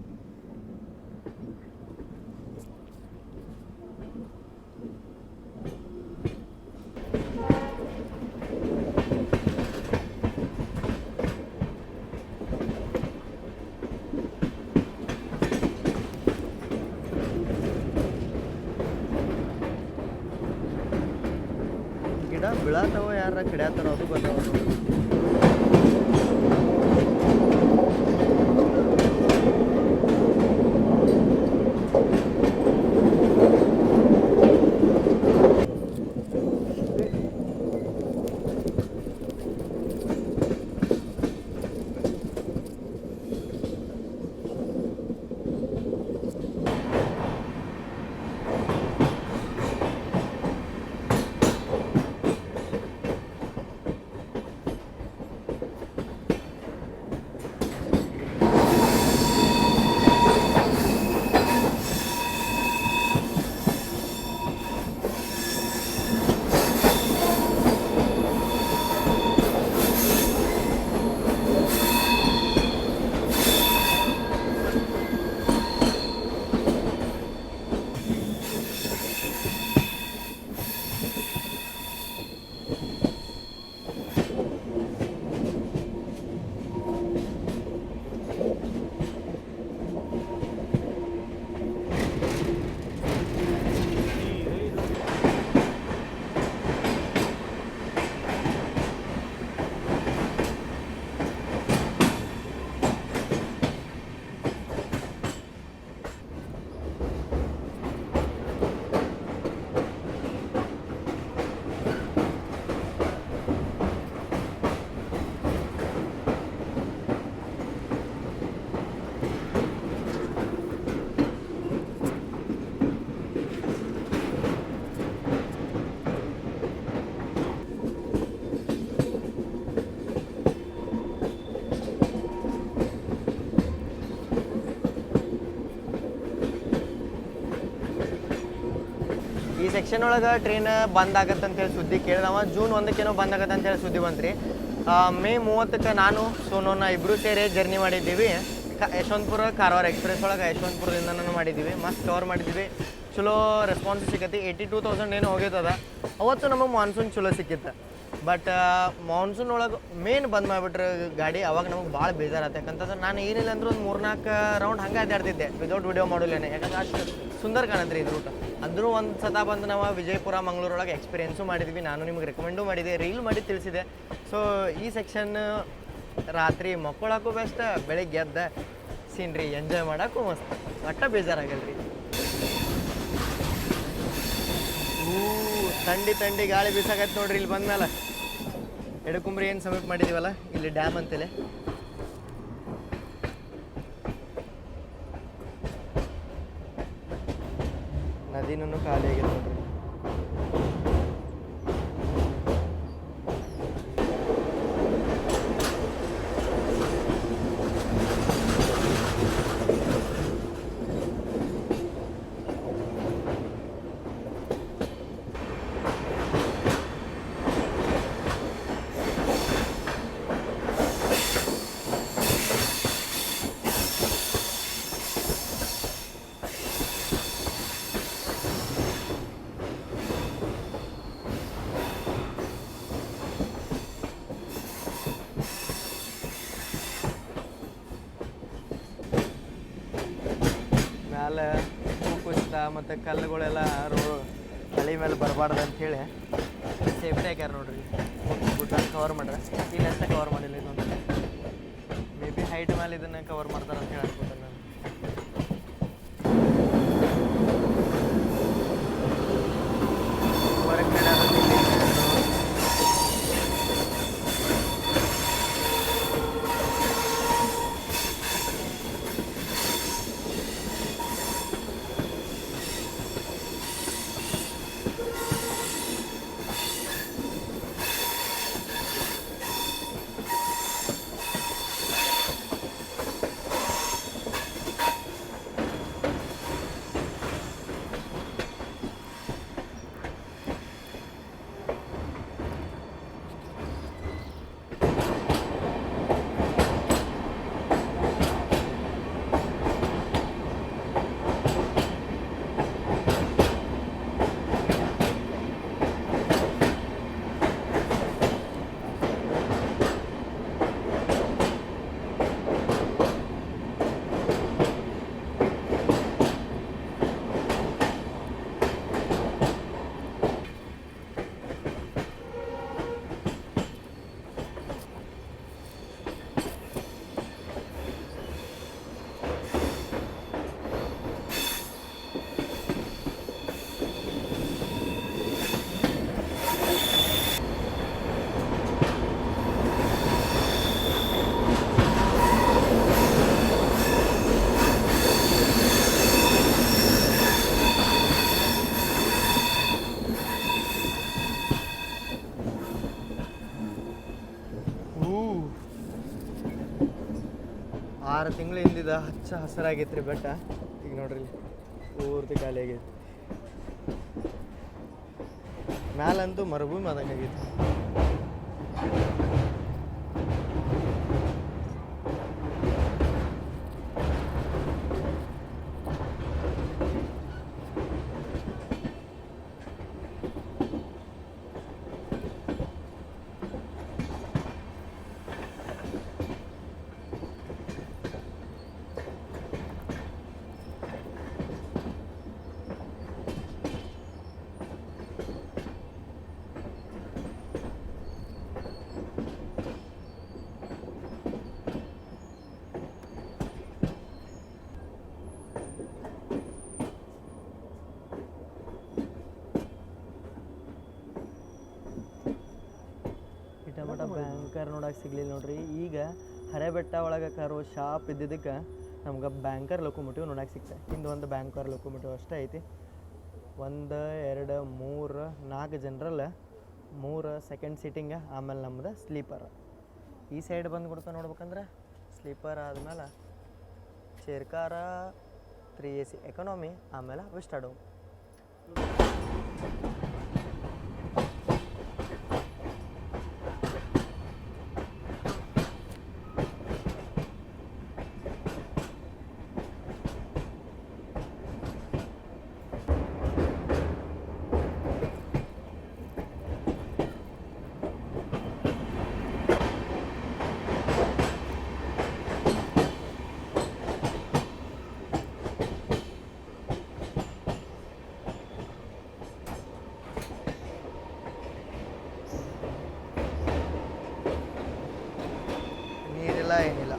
ಗಿಡ ಬೀಳಾತವ, ಯಾರ ಕಡಿಯಾತಾರ ಅದು ಗೊತ್ತಾವ. ಈ ಸೆಕ್ಷನ್ ಒಳಗೆ ಟ್ರೈನ್ ಬಂದ್ ಆಗತ್ತೆ ಅಂತೇಳಿ ಸುದ್ದಿ ಕೇಳಿದವ. ಜೂನ್ 1 ಬಂದ್ ಆಗತ್ತೆ ಅಂತೇಳಿ ಸುದ್ದಿ ಬಂತ್ರಿ. ಮೇ 30 ನಾನು ಸೋನೋನ ಇಬ್ಬರು ಸೇರಿ ಜರ್ನಿ ಮಾಡಿದ್ದೀವಿ. ಯಶವಂತಪುರ ಕಾರವಾರ ಎಕ್ಸ್ಪ್ರೆಸ್ ಒಳಗೆ ಯಶವಂತಪುರದಿಂದ ಮಾಡಿದ್ದೀವಿ. ಮಸ್ತ್ ಕವರ್ ಮಾಡಿದ್ದೀವಿ. ಚಲೋ ರೆಸ್ಪಾನ್ಸ್ ಸಿಕ್ಕತಿ. 82,000 ಏನೋ ಹೋಗಿರ್ತದ. ಅವತ್ತು ನಮಗೆ ಮಾನ್ಸೂನ್ ಚಲೋ ಸಿಕ್ಕಿತ್ತು. ಬಟ್ ಮಾನ್ಸೂನ್ ಒಳಗೆ ಮೇನ್ ಬಂದ್ ಮಾಡಿಬಿಟ್ರೆ ಗಾಡಿ, ಅವಾಗ ನಮಗೆ ಭಾಳ ಬೇಜಾರತ್ತೆ. ಯಾಕಂತಂದ್ರೆ ನಾನು ಏನಿಲ್ಲ ಅಂದ್ರೆ ಒಂದು 3-4 ರೌಂಡ್ ಹಂಗೆ ಅಡ್ಡಾಡ್ತಿದ್ದೆ ವಿದೌಟ್ ವಿಡಿಯೋ ಮಾಡಲೇನೆ. ಯಾಕಂದ್ರೆ ಅಷ್ಟು ಸುಂದರ ಕಾಣತ್ರಿ ಇದು ರೂಟ್. ಅಂದರೂ ಒಂದು ಸತ ಬಂದು ನಾವು ವಿಜಯಪುರ ಮಂಗಳೂರೊಳಗೆ ಎಕ್ಸ್ಪೀರಿಯೆನ್ಸು ಮಾಡಿದ್ವಿ, ನಾನು ನಿಮಗೆ ರೆಕಮೆಂಡು ಮಾಡಿದೆ, ರೀಲ್ ಮಾಡಿ ತಿಳಿಸಿದೆ. ಸೊ ಈ ಸೆಕ್ಷನ್ ರಾತ್ರಿ ಮಕ್ಕಳಕ್ಕೂ ಬೆಸ್ಟ್, ಬೆಳಿಗ್ಗೆ ಎದ್ದ ಸೀನ್ರಿ ಎಂಜಾಯ್ ಮಾಡೋಕ್ಕೂ ಮಸ್ತ್, ಒಟ್ಟ ಬೇಜಾರಾಗಲ್ಲ ರೀ. ಥಂಡಿ ಗಾಳಿ ಬೀಸಾಕೈತೆ ನೋಡ್ರಿ ಇಲ್ಲಿ ಬಂದ್ಮೇಲೆ. ಎಡಕುಂಬ್ರಿ ಏನು ಸಮೀಪ ಮಾಡಿದೀವಲ್ಲ ಇಲ್ಲಿ ಡ್ಯಾಮ್ ಅಂತೇಳಿ. ನದಿನೂ ಖಾಲಿ ಆಗಿದೆ ನೋಡ್ರಿ. ಮ್ಯಾಲೆ ಕುಸಿತ ಮತ್ತು ಕಲ್ಲುಗಳೆಲ್ಲ ಹಳಿ ಮೇಲೆ ಬರಬಾರ್ದು ಅಂಥೇಳಿ ಸೇಫ್ಟಿ ಹಾಕ್ಯಾರ ನೋಡ್ರಿ. ಗುಡ್ಡ ಕವರ್ ಮಾಡ್ರೆ ಇಲ್ಲಷ್ಟೇ ಕವರ್ ಮಾಡಿಲ್ಲ ಇದೊಂದು. ಮೇ ಬಿ ಹೈಟ್ ಮೇಲೆ ಇದನ್ನು ಕವರ್ ಮಾಡ್ತಾರೆ ಅಂತ ಹೇಳಿ ಅನ್ಕೋತೇನೆ ನಾನು. ಹೊರಗೆ ಆರು ತಿಂಗಳು ಹಿಂದಿದ ಹಚ್ಚ ಹಸಿರಾಗೈತೆ ರೀ ಬೆಟ್ಟ. ಈಗ ನೋಡ್ರಿ ಪೂರ್ತಿ ಖಾಲಿ ಆಗೈತಿ. ಮ್ಯಾಲಂತೂ ಮರುಭೂಮಿ ಆದಂಗೆ ಆಗೈತಿ. ಟಮಟ ಬ್ಯಾಂಕರ್ ನೋಡಕ್ಕೆ ಸಿಗ್ಲಿಲ್ಲ ನೋಡ್ರಿ. ಈಗ ಹರೆಬೆಟ್ಟ ಒಳಗೆ ಕರೋ ಶಾಪ್ ಇದ್ದಿದ್ದಕ್ಕೆ ನಮ್ಗೆ ಬ್ಯಾಂಕರ್ ಲೊಕೊಮೋಟಿವ್ ನೋಡಕ್ಕೆ ಸಿಗ್ತದೆ. ಹಿಂದೆ ಒಂದು ಬ್ಯಾಂಕರ್ ಲೊಕೊಮೋಟಿವ್ ಅಷ್ಟೇ ಐತಿ. 1 2 3 4 ಜನರಲ್, 3 ಸೆಕೆಂಡ್ ಸೀಟಿಂಗ್, ಆಮೇಲೆ ನಮ್ದು ಸ್ಲೀಪರ್. ಈ ಸೈಡ್ ಬಂದು ಕೊಡ್ತಾ ನೋಡ್ಬೇಕಂದ್ರೆ ಸ್ಲೀಪರ್ ಆದಮೇಲೆ ಚೇರ್ ಕಾರ, 3 AC ಎಕನಾಮಿ, ಆಮೇಲೆ ವಿಸ್ಟಾಡೋಮ್. ಇಲ್ಲ ಏನಿಲ್ಲ.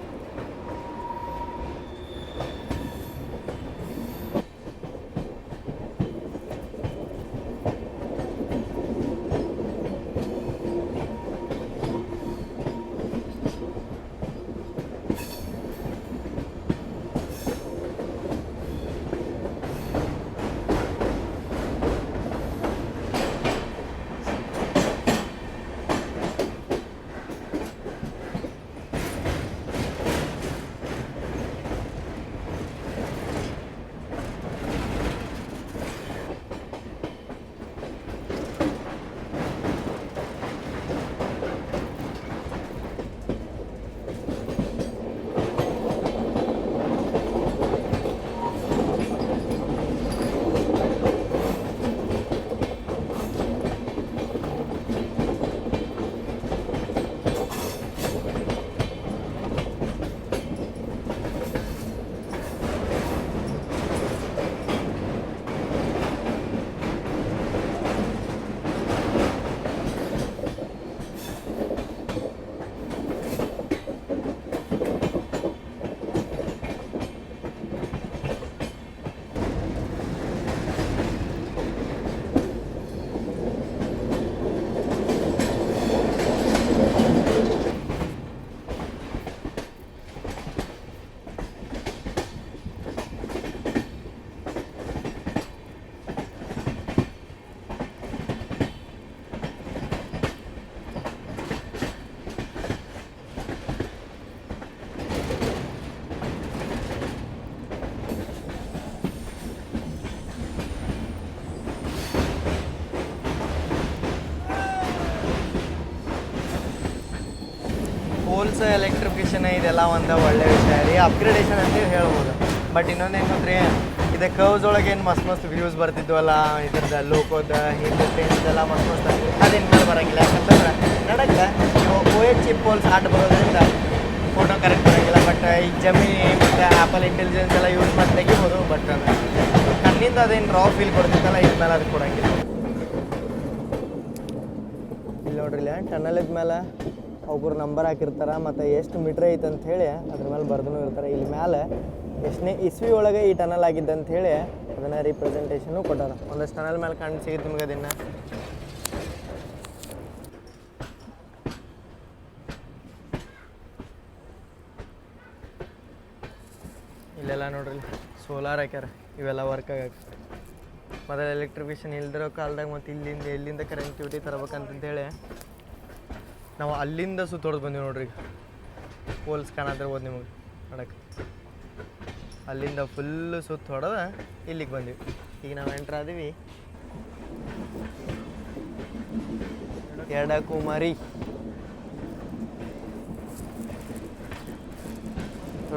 ಪೋಲ್ಸ್ ಎಲೆಕ್ಟ್ರಿಫಿಕೇಷನ್ ಇದೆಲ್ಲ ಒಂದು ಒಳ್ಳೆ ವಿಷಯ ರೀ, ಅಪ್ಗ್ರೇಡೇಷನ್ ಅಂತೇಳಿ ಹೇಳ್ಬೋದು. ಬಟ್ ಇನ್ನೊಂದೇನು ರೀ, ಇದು ಕರ್ವ್ಸ್ ಒಳಗೆ ಏನು ಮಸ್ತ್ ವ್ಯೂಸ್ ಬರ್ತಿದ್ವಲ್ಲ, ಇದ್ರದ್ದು ಲೋಕೋದ ಹಿಂದೆ ಟ್ರೈನ್ದೆಲ್ಲ ಮಸ್ತ್ ಅದೇನು ಮೇಲೆ ಬರೋಂಗಿಲ್ಲ. ಯಾಕಂತಂದ್ರೆ ನಡಕ್ಕೆ OHC ಪೋಲ್ಸ್ ಆಟ ಬರೋದ್ರಿಂದ ಫೋಟೋ ಕರೆಕ್ಟ್ ಬರೋಂಗಿಲ್ಲ. ಬಟ್ ಈ ಜಮಿ ಮತ್ತು ಆ್ಯಪಲ್ ಇಂಟೆಲಿಜೆನ್ಸ್ ಎಲ್ಲ ಯೂಸ್ ಮಾಡಿ ತೆಗಿಬೋದು. ಬಟ್ ಕಣ್ಣಿಂದ ಅದೇನು ರಾ ಫೀಲ್ ಕೊಡ್ತಿತ್ತಲ್ಲ, ಇದ್ರ ಮೇಲೆ ಅದಕ್ಕೆ ಕೊಡೋಂಗಿಲ್ಲ. ಇಲ್ಲಿ ನೋಡ್ರಿ, ಇಲ್ಲ ಟನಲ್ ಇದ್ಮೇಲೆ ಅವ್ರ ನಂಬರ್ ಹಾಕಿರ್ತಾರೆ ಮತ್ತು ಎಷ್ಟು ಮೀಟ್ರ್ ಐತೆ ಅಂತ ಹೇಳಿ ಅದ್ರ ಮೇಲೆ ಬರ್ದೂ ಇರ್ತಾರೆ. ಇಲ್ಲಿ ಮೇಲೆ ಎಷ್ಟನೇ ಇಸ್ವಿ ಒಳಗೆ ಈ ಟನಲ್ ಆಗಿದ್ದೆ ಅಂತ ಹೇಳಿ ಅದನ್ನು ರಿಪ್ರೆಸೆಂಟೇಷನು ಕೊಟ್ಟಾರ. ಒಂದಷ್ಟು ಟನಲ್ ಮೇಲೆ ಕಂಡು ಸಿಗುತ್ತೆ ನಿಮ್ಗೆ ಅದನ್ನು. ಇಲ್ಲೆಲ್ಲ ನೋಡ್ರಿ ಸೋಲಾರ್ ಹಾಕ್ಯಾರ, ಇವೆಲ್ಲ ವರ್ಕ್ ಆಗಕ್ಕೆ. ಮೊದಲು ಎಲೆಕ್ಟ್ರಿಫಿಕೇಷನ್ ಇಲ್ದಿರೋ ಕಾಲದಾಗ ಮತ್ತು ಎಲ್ಲಿಂದ ಕನೆಕ್ಟಿವಿಟಿ ತರಬೇಕಂತಂತೇಳಿ ನಾವು ಅಲ್ಲಿಂದ ಸುತ್ತೊಡ್ದು ಬಂದೀವಿ ನೋಡ್ರಿ. ಪೋಲ್ಸ್ ಕಾಣತ್ತಿರ್ಬೋದು ನಿಮಗೆ ನೋಡಕ್ಕೆ. ಅಲ್ಲಿಂದ ಫುಲ್ಲು ಸುತ್ತ ಹೊಡೆದ ಇಲ್ಲಿಗೆ ಬಂದೀವಿ. ಈಗ ನಾವು ಎಂಟ್ರ್ ಆದೀವಿ ಯಡಕುಮರಿ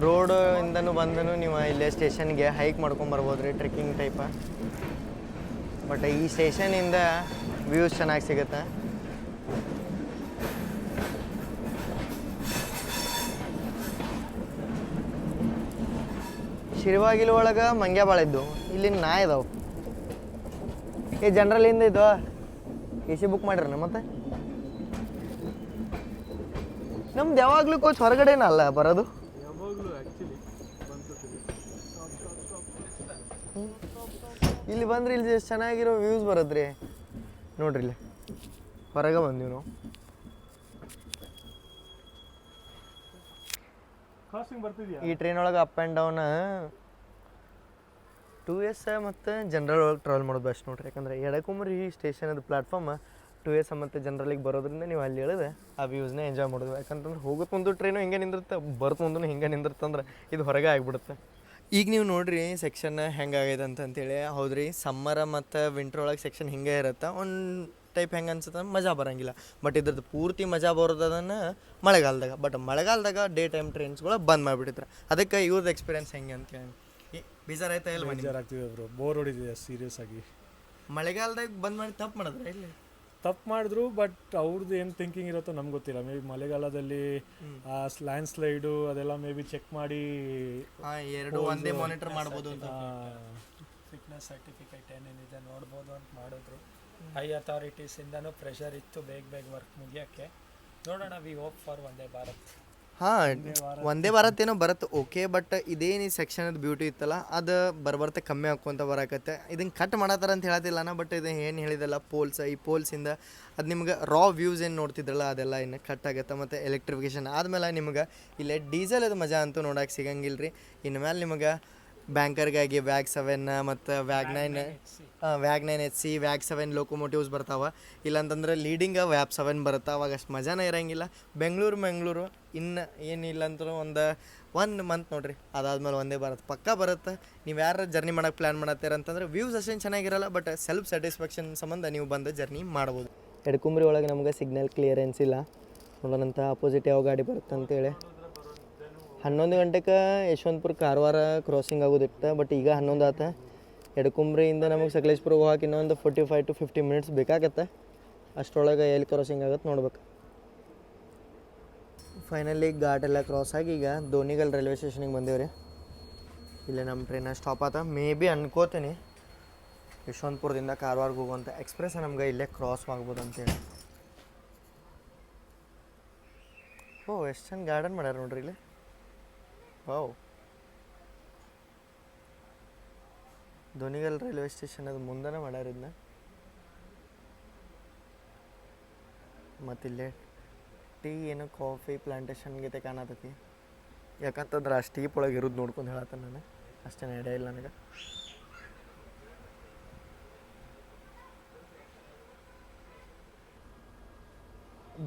ರೋಡ್ ಇಂದನೂ ಬಂದನು ನೀವು ಇಲ್ಲೇ ಸ್ಟೇಷನ್ಗೆ ಹೈಕ್ ಮಾಡ್ಕೊಂಬರ್ಬೋದು ರೀ, ಟ್ರೆಕ್ಕಿಂಗ್ ಟೈಪ. ಬಟ್ ಈ ಸ್ಟೇಷನಿಂದ ವ್ಯೂಸ್ ಚೆನ್ನಾಗಿ ಸಿಗುತ್ತೆ. ಶಿರವಾಗಿಲ ಒಳಗೆ ಮಂಗ್ಯ ಭಾಳ ಇದ್ದು, ಇಲ್ಲಿ ನಾಯಿ ಇದಾವೆ. ಈ ಜನರಲ್ಲಿಂದ ಇದು AC ಬುಕ್ ಮಾಡಿರ ಮತ್ತೆ ನಮ್ದು ಯಾವಾಗಲೂ ಕೋಚ್ ಹೊರಗಡೆನ ಅಲ್ಲ ಬರೋದು. ಇಲ್ಲಿ ಬಂದ್ರೆ ಇಲ್ಲಿ ಚೆನ್ನಾಗಿರೋ ವ್ಯೂಸ್ ಬರೋದ್ರಿ ನೋಡ್ರಿ. ಇಲ್ಲಿ ಹೊರಗೆ ಬಂದೀವಿ ನಾವು. ಈ ಟ್ರೈನ್ ಒಳಗೆ ಅಪ್ ಆ್ಯಂಡ್ ಡೌನ್ 2S ಮತ್ತು ಜನರಲ್ ಒಳಗೆ ಟ್ರಾವೆಲ್ ಮಾಡೋದು ಬೆಸ್ಟ್ ನೋಡ್ರಿ. ಯಾಕಂದರೆ ಯಡಕುಮರಿ ಸ್ಟೇಷನ್ ಅದು ಪ್ಲಾಟ್ಫಾರ್ಮ್ 2S ಮತ್ತು ಜನರಲಿಗೆ ಬರೋದ್ರಿಂದ ನೀವು ಅಲ್ಲಿ ಹೇಳಿದ್ರೆ ಆ ವ್ಯೂಸ್ನ ಎಂಜಾಯ್ ಮಾಡೋದು. ಯಾಕಂತಂದ್ರೆ ಹೋಗೋದು ಮುಂದೆ ಟ್ರೈನು ಹಿಂಗೆ ನಿಂದಿರುತ್ತೆ, ಬರ್ತು ಮುಂದೆ ಹಿಂಗೆ ನಿಂದಿರುತ್ತೆ, ಅಂದ್ರೆ ಇದು ಹೊರಗೆ ಆಗಿಬಿಡುತ್ತೆ. ಈಗ ನೀವು ನೋಡಿರಿ ಸೆಕ್ಷನ್ ಹೆಂಗಾಗೈತೆ ಅಂತಂತೇಳಿ. ಹೌದ್ರಿ, ಸಮ್ಮರ ಮತ್ತು ವಿಂಟ್ರ್ ಒಳಗೆ ಸೆಕ್ಷನ್ ಹಿಂಗೆ ಇರುತ್ತೆ. ಒಂದು ಟೈಪ್ ಹೆಂಗೆ ಅನ್ಸುತ್ತೆ ಮಜಾ ಬರೋಂಗಿಲ್ಲ. ಬಟ್ ಇದ್ರದ್ದು ಪೂರ್ತಿ ಮಜಾ ಬರೋದು ಅದನ್ನು ಮಳೆಗಾಲದಾಗ. ಬಟ್ ಮಳೆಗಾಲದಾಗ ಡೇ ಟೈಮ್ ಟ್ರೈನ್ಸ್ಗಳು ಬಂದ್ ಮಾಡಿಬಿಟ್ಟಿದ್ರೆ ಅದಕ್ಕೆ ಇವ್ರದ್ದು ಎಕ್ಸ್ಪೀರಿಯನ್ಸ್ ಹೆಂಗೆ ಅಂತ ಹೇಳಿ ಬೇಜಾರಾಯ್ತಾ ಇಲ್ಲ? ಬೇಜಾರಾಗ್ತಿದೆ ಬ್ರೋ, ಬೋರ್ ಹೊಡಿತಿದೆ ಸೀರಿಯಸ್ ಆಗಿ. ಮಳೆಗಾಲದಾಗ ಬಂದ್ ಮಾಡಿ ತಪ್ಪು ಮಾಡಿದ್ರೆ ಇಲ್ಲಿ ತಪ್ಪು ಮಾಡಿದ್ರು, ಬಟ್ ಅವ್ರದ್ದು ಏನು ಥಿಂಕಿಂಗ್ ಇರುತ್ತೋ ನಮ್ಗೆ ಗೊತ್ತಿಲ್ಲ. ಮೇ ಬಿ ಮಳೆಗಾಲದಲ್ಲಿ ಆ ಲ್ಯಾಂಡ್ ಸ್ಲೈಡು ಅದೆಲ್ಲ ಮೇ ಬಿ ಚೆಕ್ ಮಾಡಿ ಎರಡು ಒಂದೇ ಮಾನಿಟರ್ ಮಾಡ್ಬೋದು ಅಂತ, ಫಿಟ್ನೆಸ್ ಸರ್ಟಿಫಿಕೇಟ್ ಏನೇನಿದೆ ನೋಡ್ಬೋದು ಅಂತ ಮಾಡಿದ್ರು. ಹೈ ಅಥಾರಿಟೀಸಿಂದನೂ ಪ್ರೆಷರ್ ಇತ್ತು ಬೇಗ ವರ್ಕ್ ಮುಗಿಯೋಕ್ಕೆ. ನೋಡೋಣ, we hope for Vande Bharat. ಹಾಂ ಒಂದೇ ವಾರತ್ತೇನೋ ಬರುತ್ತೆ ಓಕೆ, ಬಟ್ ಇದೇನು ಈ ಸೆಕ್ಷನದ ಬ್ಯೂಟಿ ಇತ್ತಲ್ಲ ಅದು ಬರ್ಬರ್ತೆ ಕಮ್ಮಿ ಹಾಕ್ಕೊಂತ ಬರಕತ್ತೆ. ಇದನ್ನು ಕಟ್ ಮಾಡತ್ತಾರ ಅಂತ ಹೇಳತ್ತಿಲ್ಲನ, ಬಟ್ ಇದು ಏನು ಹೇಳಿದಲ್ಲ ಪೋಲ್ಸ್, ಈ ಪೋಲ್ಸಿಂದ ಅದು ನಿಮ್ಗೆ ರಾ ವ್ಯೂಸ್ ಏನು ನೋಡ್ತಿದ್ರಲ್ಲ ಅದೆಲ್ಲ ಇನ್ನು ಕಟ್ ಆಗುತ್ತೆ. ಮತ್ತು ಎಲೆಕ್ಟ್ರಿಫಿಕೇಷನ್ ಆದಮೇಲೆ ನಿಮ್ಗೆ ಇಲ್ಲೇ ಡೀಸೆಲ್ ಅದು ಮಜಾ ಅಂತೂ ನೋಡೋಕೆ ಸಿಗಂಗಿಲ್ಲ ರೀ. ಇನ್ಮೇಲೆ ನಿಮಗೆ ಬ್ಯಾಂಕರ್ಗಾಗಿ ವ್ಯಾಗ್ 7 ಮತ್ತು ವ್ಯಾಗ್ 9 HC, ವ್ಯಾಗ್ 7 ಲೋಕೋಮೋಟಿವ್ಸ್ ಬರ್ತಾವೆ. ಇಲ್ಲಾಂತಂದ್ರೆ ಲೀಡಿಂಗ್ ವ್ಯಾಪ್ 7 ಬರುತ್ತೆ. ಅವಾಗ ಅಷ್ಟು ಮಜಾನೇ ಇರೋಂಗಿಲ್ಲ. ಬೆಂಗಳೂರು ಇನ್ನು ಏನಿಲ್ಲ ಅಂತಲೂ ಒಂದು 1 ಮಂತ್ ನೋಡಿರಿ, ಅದಾದ್ಮೇಲೆ ಒಂದೇ ಬರುತ್ತೆ, ಪಕ್ಕಾ ಬರುತ್ತೆ. ನೀವು ಯಾರು ಜರ್ನಿ ಮಾಡೋಕೆ ಪ್ಲ್ಯಾನ್ ಮಾಡತ್ತೀರ ಅಂತಂದ್ರೆ ವ್ಯೂಸ್ ಅಷ್ಟೇನು ಚೆನ್ನಾಗಿರಲ್ಲ, ಬಟ್ ಸೆಲ್ಫ್ ಸ್ಯಾಟಿಸ್ಫ್ಯಾಕ್ಷನ್ ಸಂಬಂಧ ನೀವು ಬಂದು ಜರ್ನಿ ಮಾಡ್ಬೋದು. ಎಡಕುಂಬ್ರಿ ಒಳಗೆ ನಮ್ಗೆ ಸಿಗ್ನಲ್ ಕ್ಲಿಯರೆನ್ಸ್ ಇಲ್ಲ, ನೋಡೋಣಂತ ಅಪೋಸಿಟ್ ಯಾವ ಗಾಡಿ ಬರುತ್ತೆ ಅಂತೇಳಿ. 11 ಗಂಟೆಗೆ ಯಶವಂತಪುರ ಕಾರವಾರ ಕ್ರಾಸಿಂಗ್ ಆಗೋದಿತ್ತು, ಬಟ್ ಈಗ 11 ಆತ. ಎಡಕುಂಬ್ರಿಯಿಂದ ನಮಗೆ ಸಕಲೇಶ್ಪುರ ಹೋಗಕ್ಕೆ ಇನ್ನೊಂದು 45 to 50 ಮಿನಿಟ್ಸ್ ಬೇಕಾಗತ್ತೆ. ಅಷ್ಟರೊಳಗೆ ಎಲ್ಲಿ ಕ್ರಾಸಿಂಗ್ ಆಗುತ್ತೆ ನೋಡ್ಬೇಕು. ಫೈನಲಿ ಘಾಟ್ ಎಲ್ಲ ಕ್ರಾಸ್ ಆಗಿ ಈಗ ದೋನಿಗಲ್ ರೈಲ್ವೆ ಸ್ಟೇಷನಿಗೆ ಬಂದೇವ್ರಿ. ಇಲ್ಲೇ ನಮ್ಮ ಟ್ರೈನ ಸ್ಟಾಪ್ ಆತ. ಮೇ ಬಿ ಅನ್ಕೋತೀನಿ ಯಶವಂತಪುರದಿಂದ ಕಾರವಾರಕ್ಕೆ ಹೋಗುವಂಥ ಎಕ್ಸ್ಪ್ರೆಸ್ ನಮ್ಗೆ ಇಲ್ಲೇ ಕ್ರಾಸ್ ಆಗ್ಬೋದು ಅಂತೇಳಿ. ಓ ಎಷ್ಟು ಚಂದ ಗಾರ್ಡನ್ ಮಾಡ್ಯಾರ ನೋಡ್ರಿ ಇಲ್ಲಿ. ವಾವ್, ದೋನಿಗಲ್ ರೈಲ್ವೆ ಸ್ಟೇಷನ್ ಅದು ಮುಂದೆನೇ ಮಾಡ್ಯಾರ ಇದನ್ನ. ಮತ್ತಿಲ್ಲೇ ಟೀ ಏನು ಕಾಫಿ ಪ್ಲಾಂಟೇಶನ್ ಗೀತೆ ಕಾಣತೈತಿ. ಯಾಕಂತಂದ್ರೆ ಆ ಸ್ಟೀಪ್ ಒಳಗೆ ಇರೋದು ನೋಡ್ಕೊಂಡು ಹೇಳತ್ತ ನಾನು, ಅಷ್ಟೇನು ಐಡಿಯಾ ಇಲ್ಲ ನನಗೆ.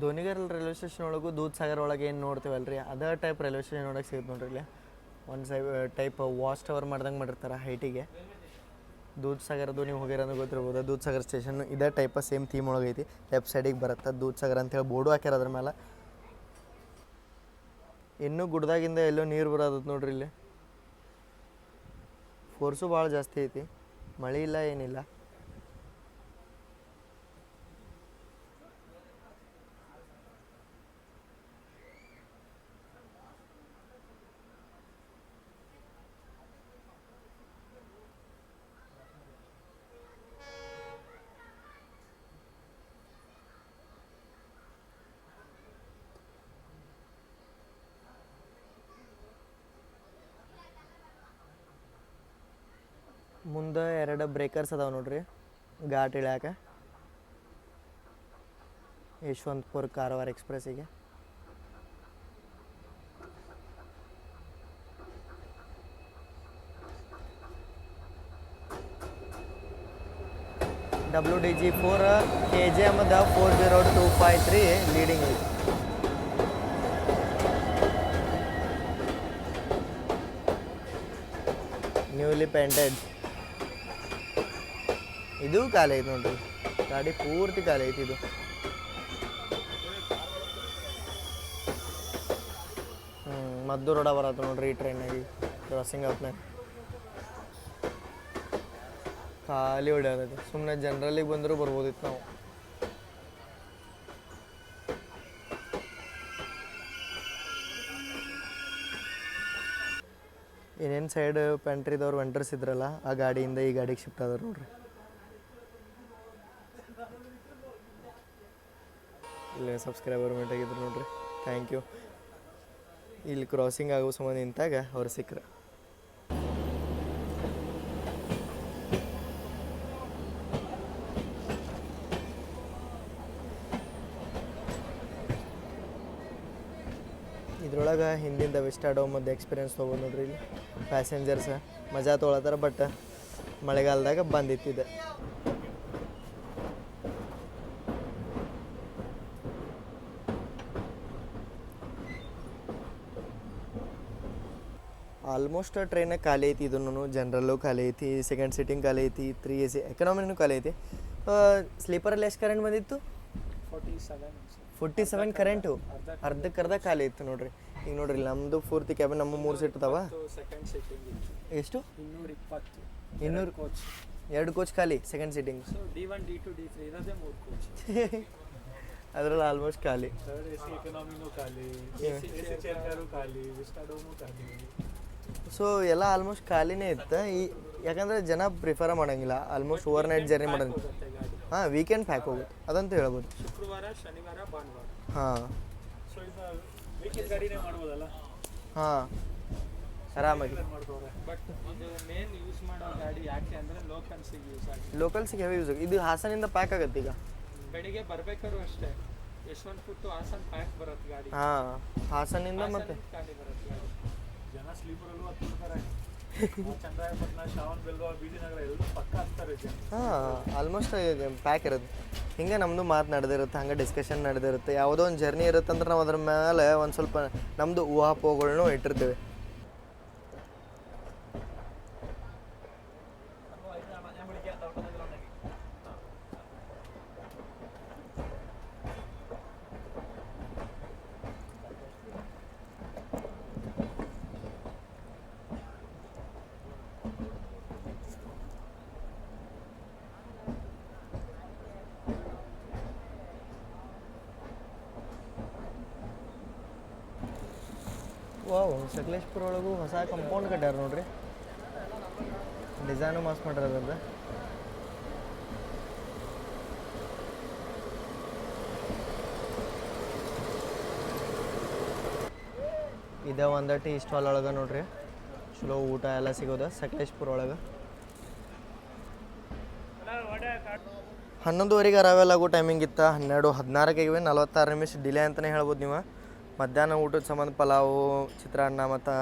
ದೋನಿಗಲ್ ರೈಲ್ವೆ ಸ್ಟೇಷನ್ ಒಳಗೂ ದೂದ್ ಸಾಗರ್ ಒಳಗೆ ಏನು ನೋಡ್ತೀವಲ್ಲ ರೀ, ಅದೇ ಟೈಪ್ ರೈಲ್ವೆ ಸ್ಟೇಷನ್ ನೋಡೋಕೆ ಸಿಗುತ್ತೆ ನೋಡ್ರಿ ಇಲ್ಲಿ. ಒಂದು ಟೈಪ್ ವಾಚ್ ಟವರ್ ಮಾಡ್ದಂಗೆ ಮಾಡಿರ್ತಾರೆ ಹೈಟಿಗೆ. ದೂದ್ ಸಾಗರದ್ದು ನೀವು ಹೋಗಿರೋದು ಗೊತ್ತಿರ್ಬೋದು. ದೂದ್ ಸಾಗರ್ ಸ್ಟೇಷನ್ ಇದೇ ಟೈಪ ಸೇಮ್ ಥೀಮ್ ಒಳಗೆ ಐತಿ. ಲೆಫ್ಟ್ ಸೈಡಿಗೆ ಬರುತ್ತೆ ದೂದ್ ಸಾಗರ್ ಅಂತೇಳಿ ಬೋರ್ಡು ಹಾಕ್ಯಾರ ಅದ್ರ ಮೇಲೆ. ಇನ್ನೂ ಗುಡ್ದಾಗಿಂದ ಎಲ್ಲೋ ನೀರು ಬರೋದು ನೋಡ್ರಿ ಇಲ್ಲಿ. ಫೋರ್ಸು ಭಾಳ ಜಾಸ್ತಿ ಐತಿ, ಮಳೆ ಇಲ್ಲ ಏನಿಲ್ಲ. ಮುಂದೆ 2 ಬ್ರೇಕರ್ಸ್ ಅದಾವೆ ನೋಡ್ರಿ ಘಾಟ್ ಇಳ್ಯಾಕ, ಯಶವಂತಪುರ ಕಾರವಾರ ಎಕ್ಸ್ಪ್ರೆಸ್ಸಿಗೆ. WDG4 KJM 40253 ಲೀಡಿಂಗ್ ಐತಿ. Newly painted. ಇದು ಖಾಲಿ ಐತಿ ನೋಡ್ರಿ, ಗಾಡಿ ಪೂರ್ತಿ ಖಾಲಿ ಐತಿ. ಇದು ಮದ್ದು ರೋಡ ಬರತ್ತೆ ನೋಡ್ರಿ ಈ ಟ್ರೈನಾಗಿ ಕ್ರಾಸಿಂಗ್ ಔಟ್ನಾಗ. ಖಾಲಿ ಹೊಡ್ಯಾದೈತಿ. ಸುಮ್ಮನೆ ಜನರಲ್ಲಿಗೆ ಬಂದರೂ ಬರ್ಬೋದಿತ್ತು ನಾವು. ಏನೇನು ಸೈಡ್ ಪೆಂಟ್ರಿದವ್ರು ವೆಂಟರ್ಸ್ ಇದ್ರಲ್ಲ, ಆ ಗಾಡಿಯಿಂದ ಈ ಗಾಡಿಗೆ ಶಿಫ್ಟ್ ಆದ್ರೆ ನೋಡ್ರಿ. ಇಲ್ಲೇ ಸಬ್ಸ್ಕ್ರೈಬರ್ ಮಿಂಟ್ ಆಗಿದ್ರು ನೋಡ್ರಿ, ಥ್ಯಾಂಕ್ ಯು. ಇಲ್ಲಿ ಕ್ರಾಸಿಂಗ್ ಆಗೋ ಸಂಬಂಧ ನಿಂತಾಗ ಅವ್ರು ಸಿಕ್ಕರು. ಇದ್ರೊಳಗೆ ಹಿಂದಿಂದ ವಿಸ್ಟಾಡೋಮದ್ದು ಎಕ್ಸ್ಪೀರಿಯನ್ಸ್ ತೊಗೊಂಡು ನೋಡ್ರಿ. ಇಲ್ಲಿ ಪ್ಯಾಸೆಂಜರ್ಸ್ ಮಜಾ ತೊಗೊಳತ್ತಾರ, ಬಟ್ ಮಳೆಗಾಲದಾಗ ಬಂದಿತ್ತಿದೆ. ಆಲ್ಮೋಸ್ಟ್ ಟ್ರೈನಾಗ ಖಾಲಿ ಐತಿ. ಇದನ್ನು ಜನರಲ್ಲು ಖಾಲಿ ಐತಿ, ಸೆಕೆಂಡ್ ಸೀಟಿಂಗ್ ಖಾಲಿ ಐತಿ, 3 AC ಎಕನಾಮಿನೂ ಖಾಲಿ ಐತಿ. ಸ್ಲೀಪರಲ್ಲಿ ಎಷ್ಟು ಕರೆಂಟ್ ಬಂದಿತ್ತು? 47 ಕರೆಂಟು ಅರ್ಧಕ್ಕರ್ಧ ಖಾಲಿ ಇತ್ತು ನೋಡ್ರಿ. ಈಗ ನೋಡ್ರಿ ನಮ್ಮದು ಪೂರ್ತಿ ಕ್ಯಾಬಿನ್, ನಮ್ಮ 3 ಸೀಟ್ ಅದಾವ. ಎಷ್ಟು? 200 ಕೋಚ್, 2 ಕೋಚ್ ಖಾಲಿ second seating. D1 D2 D3 ಇರೋದೇ 3 ಕೋಚ್. ಅದರಲ್ಲಿ ಆಲ್ಮೋಸ್ಟ್ ಖಾಲಿ. ಎಕನಾಮಿನೂ ಖಾಲಿ, ಖಾಲಿ, ವಿಸ್ಟಾಡೋಮು ಖಾಲಿ. ಸೊ ಎಲ್ಲ ಆಲ್ಮೋಸ್ಟ್ ಖಾಲಿನೇ ಇತ್ತು. ಯಾಕಂದರೆ ಜನ ಪ್ರಿಫರ್ ಮಾಡೋಂಗಿಲ್ಲ ಆಲ್ಮೋಸ್ಟ್ ಓವರ್ ನೈಟ್ ಜರ್ನಿ ಮಾಡೋದು. ಹಾಂ, ವೀಕೆಂಡ್ ಪ್ಯಾಕ್ ಹೋಗುತ್ತೆ ಅದಂತೂ ಹೇಳ್ಬೋದು. ಶುಕ್ರವಾರ, ಶನಿವಾರ, ಭಾನುವಾರ. ಹಾಂ, ಸೊ ಇದು ವೆಹಿಕಲ್ ಗಾಡಿನೇ ಮಾಡ್ಬೋದಲ್ಲ, ಹಾಂ ಆರಾಮಾಗಿ. ಬಟ್ ಇದು ಮೇನ್ ಯೂಸ್ ಮಾಡೋ ಗಾಡಿ ಯಾಕೆ ಅಂದರೆ ಲೋಕಲ್ಸಿಗೆ ಯೂಸ್ ಆಗಿದೆ. ಲೋಕಲ್ಸಿಗೆ ಹೆವಿ ಯೂಸ್. ಇದು ಹಾಸನಿಂದ ಪ್ಯಾಕ್ ಆಗುತ್ತೆ ಈಗ. ಬೆಳಿಗ್ಗೆ ಬರ್ಬೇಕಾದ್ರೂ ಅಷ್ಟೇ ಯಶವಂತಪುರ ಟು ಹಾಸನ್ ಪ್ಯಾಕ್ ಬರುತ್ತೆ ಗಾಡಿ. ಹಾಂ ಹಾಸನಿಂದ ಮತ್ತೆ ಖಾಲಿ ಬರುತ್ತೆ ಗಾಡಿ. ಜನ ಸ್ಲೀಪರಲ್ಲೂ ಹತ್ತಿರ್ತಾರೆ. ಚಂದ್ರಾಯಪಟ್ಟಣ, ಶ್ರಾವಣ ಬೆಳಗಾವಿ, ಬೀದಿನಗರ ಎಲ್ಲ ಪಕ್ಕ ಹತ್ತಾರೆ ಜನ. ಹಾಂ ಆಲ್ಮೋಸ್ಟ್ ಪ್ಯಾಕ್ ಇರುತ್ತೆ. ಹಿಂಗೆ ನಮ್ಮದು ಮಾತು ನಡೆದಿರುತ್ತೆ, ಹಂಗೆ ಡಿಸ್ಕಷನ್ ನಡೆದಿರುತ್ತೆ. ಯಾವುದೋ ಒಂದು ಜರ್ನಿ ಇರುತ್ತೆ ಅಂದ್ರೆ ನಾವು ಅದ್ರ ಮೇಲೆ ಒಂದು ಸ್ವಲ್ಪ ನಮ್ಮದು ಊಹಾಪೋಹಗಳನ್ನೂ ಇಟ್ಟಿರ್ತೀವಿ. ವಾವ್, ಸಕಲೇಶ್ಪುರ ಒಳಗೂ ಹೊಸ ಕಂಪೌಂಡ್ ಕಟ್ಟ್ಯಾರ ನೋಡ್ರಿ. ಡಿಸೈನು ಮಸ್ತ್ ಮಾಡ್ಯಾರ ಅದ್ರದ್ದು. ಇದೇ ಒಂದು ಟೀ ಸ್ಟಾಲ್ ಒಳಗೆ ನೋಡ್ರಿ, ಚಲೋ ಊಟ ಎಲ್ಲ ಸಿಗೋದು ಸಕಲೇಶ್ಪುರ ಒಳಗೆ. 11:30ಗೆ ಅರೈವಲ್ ಆಗೋ ಟೈಮಿಂಗ್ ಇತ್ತು. 12:16ಕ್ಕೆ 46 ನಿಮಿಷ ಡಿಲೇ ಅಂತಲೇ ಹೇಳ್ಬೋದು ನೀವು. ಮಧ್ಯಾಹ್ನ ಊಟದ ಸಂಬಂಧ ಪಲಾವು, ಚಿತ್ರಾನ್ನ ಮತ್ತು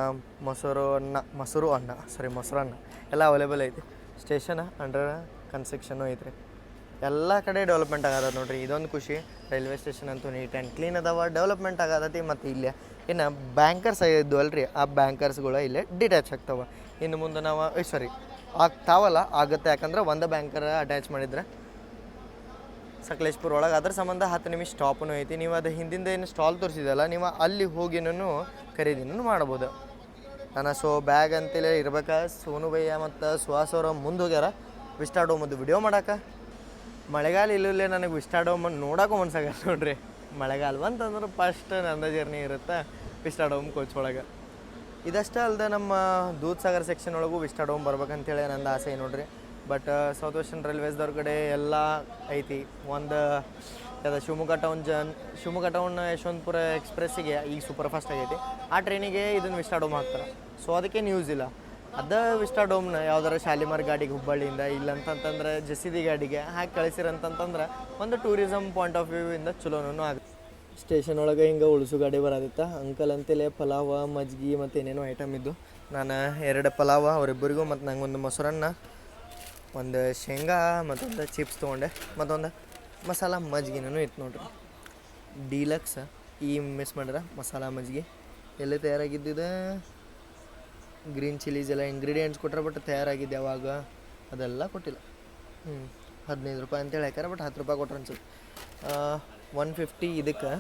ಮೊಸರು ಅನ್ನ ಎಲ್ಲ ಅವೈಲೇಬಲ್ ಐತಿ. ಸ್ಟೇಷನ್ ಅಂಡರ್ ಕನ್ಸ್ಟ್ರಕ್ಷನು ಐತ್ರಿ. ಎಲ್ಲ ಕಡೆ ಡೆವಲಪ್ಮೆಂಟ್ ಆಗದ ನೋಡ್ರಿ, ಇದೊಂದು ಖುಷಿ. ರೈಲ್ವೆ ಸ್ಟೇಷನ್ ಅಂತೂ ನೀಟ್ ಆ್ಯಂಡ್ ಕ್ಲೀನ್ ಅದಾವ, ಡೆವಲಪ್ಮೆಂಟ್ ಆಗತೈತಿ. ಮತ್ತು ಇಲ್ಲೇ ಇನ್ನು ಬ್ಯಾಂಕರ್ಸ್ ಇದ್ದು ಅಲ್ರಿ, ಆ ಬ್ಯಾಂಕರ್ಸ್ಗಳು ಇಲ್ಲೇ ಡಿಟ್ಯಾಚ್ ಆಗ್ತಾವೆ. ಇನ್ನು ಮುಂದೆ ನಾವು ಆಗ್ತಾವಲ್ಲ, ಆಗುತ್ತೆ. ಯಾಕಂದ್ರೆ ಒಂದು ಬ್ಯಾಂಕರ್ ಅಟ್ಯಾಚ್ ಮಾಡಿದ್ರೆ ಸಕಲೇಶ್ಪುರ ಒಳಗೆ ಅದ್ರ ಸಂಬಂಧ 10 ನಿಮಿಷ ಸ್ಟಾಪೂ ಐತಿ. ನೀವು ಅದು ಹಿಂದಿಂದ ಏನು ಸ್ಟಾಲ್ ತೋರಿಸಿದಲ್ಲ, ನೀವು ಅಲ್ಲಿ ಹೋಗಿನೂ ಖರೀದಿನೂ ಮಾಡ್ಬೋದು. ನಾನು ಬ್ಯಾಗ್ ಅಂತೇಳಿ ಇರ್ಬೇಕಾ, ಸೋನು ಭಯ್ಯ ಮತ್ತು ಸುಹಾಸ್ ಅವ್ರ ಮುಂದೆ ಹೋಗ್ಯಾರ ವಿಸ್ಟಾಡೋಮದ್ದು ವಿಡಿಯೋ ಮಾಡೋಕೆ. ಮಳೆಗಾಲ ಇಲ್ಲೇ ನನಗೆ ವಿಸ್ಟಾಡೋಮ್ ನೋಡೋಕೆ ಮನ್ಸಾಗಲ್ಲ ನೋಡ್ರಿ. ಮಳೆಗಾಲ ಬಂತಂದ್ರೆ ಫಸ್ಟ್ ನಂದ ಜರ್ನಿ ಇರುತ್ತೆ ವಿಸ್ಟಾಡೋಮ್ ಕೋಚ್ ಒಳಗೆ. ಇದಷ್ಟೇ ಅಲ್ಲದೆ ನಮ್ಮ ದೂದ್ಸಾಗರ್ ಸೆಕ್ಷನ್ ಒಳಗೂ ವಿಸ್ಟಾಡೋಮ್ ಬರ್ಬೇಕಂತೇಳಿ ನಂದು ಆಸೆ ನೋಡ್ರಿ. ಬಟ್ ಸೌತ್ ವೆಸ್ಟರ್ನ್ ರೈಲ್ವೇಸ್ದವ್ರ ಕಡೆ ಎಲ್ಲ ಐತಿ. ಒಂದು ಶಿವಮೊಗ್ಗ ಟೌನ್ ಯಶವಂತಪುರ ಎಕ್ಸ್ಪ್ರೆಸ್ಸಿಗೆ ಈಗ ಸೂಪರ್ ಫಾಸ್ಟ್ ಆಗೈತಿ. ಆ ಟ್ರೈನಿಗೆ ಇದನ್ನು ವಿಸ್ಟಾಡೋಮ್ ಹಾಕ್ತಾರೆ. ಸೊ ಅದಕ್ಕೆ ನ್ಯೂಸ್ ಇಲ್ಲ. ಅದೇ ವಿಸ್ಟಾಡೋಮ್ನ ಯಾವ್ದಾರು ಶಾಲಿಮಾರ್ ಗಾಡಿಗೆ ಹುಬ್ಬಳ್ಳಿಯಿಂದ, ಇಲ್ಲಂತಂತಂದ್ರೆ ಜೆಸಿದಿ ಗಾಡಿಗೆ ಹಾಕಿ ಕಳಿಸಿರಂತಂತಂದ್ರೆ ಒಂದು ಟೂರಿಸಮ್ ಪಾಯಿಂಟ್ ಆಫ್ ವ್ಯೂ ಇಂದ ಚಲೋನೂ ಆಗುತ್ತೆ. ಸ್ಟೇಷನ್ ಒಳಗೆ ಹಿಂಗೆ ಉಳಿಸು ಗಾಡಿ ಬರೋದಿತ್ತ. ಅಂಕಲ್ ಅಂತೇಳಿ ಪಲಾವ, ಮಜ್ಗಿ ಮತ್ತು ಏನೇನೋ ಐಟಮ್ ಇದ್ದು. ನಾನು 2 ಪಲಾವ ಅವರಿಬ್ಬರಿಗೂ, ಮತ್ತು ನಂಗೆ ಒಂದು ಮೊಸರನ್ನ, ಒಂದು ಶೇಂಗಾ, ಮತ್ತೊಂದು ಚಿಪ್ಸ್ ತೊಗೊಂಡೆ, ಮತ್ತೊಂದು ಮಸಾಲ ಮಜ್ಗಿನೂ ಇತ್ತು ನೋಡ್ರಿ. ಡೀಲಕ್ಸ್ ಈ ಮಿಸ್ ಮಾಡಿದ್ರೆ ಮಸಾಲ ಮಜ್ಗಿ ಎಲ್ಲಿ ತಯಾರಾಗಿದ್ದಿದೆ. ಗ್ರೀನ್ ಚಿಲ್ಲೀಸ್ ಎಲ್ಲ ಇಂಗ್ರೀಡಿಯೆಂಟ್ಸ್ ಕೊಟ್ಟರೆ, ಬಟ್ ತಯಾರಾಗಿದ್ದು ಯಾವಾಗ ಅದೆಲ್ಲ ಕೊಟ್ಟಿಲ್ಲ. 15 ರೂಪಾಯಿ ಅಂತೇಳಿ ಹಾಕ್ಯಾರ, ಬಟ್ 10 ರೂಪಾಯಿ ಕೊಟ್ರೆ ಅನ್ಸುತ್ತೆ. 150 ಇದಕ್ಕೆ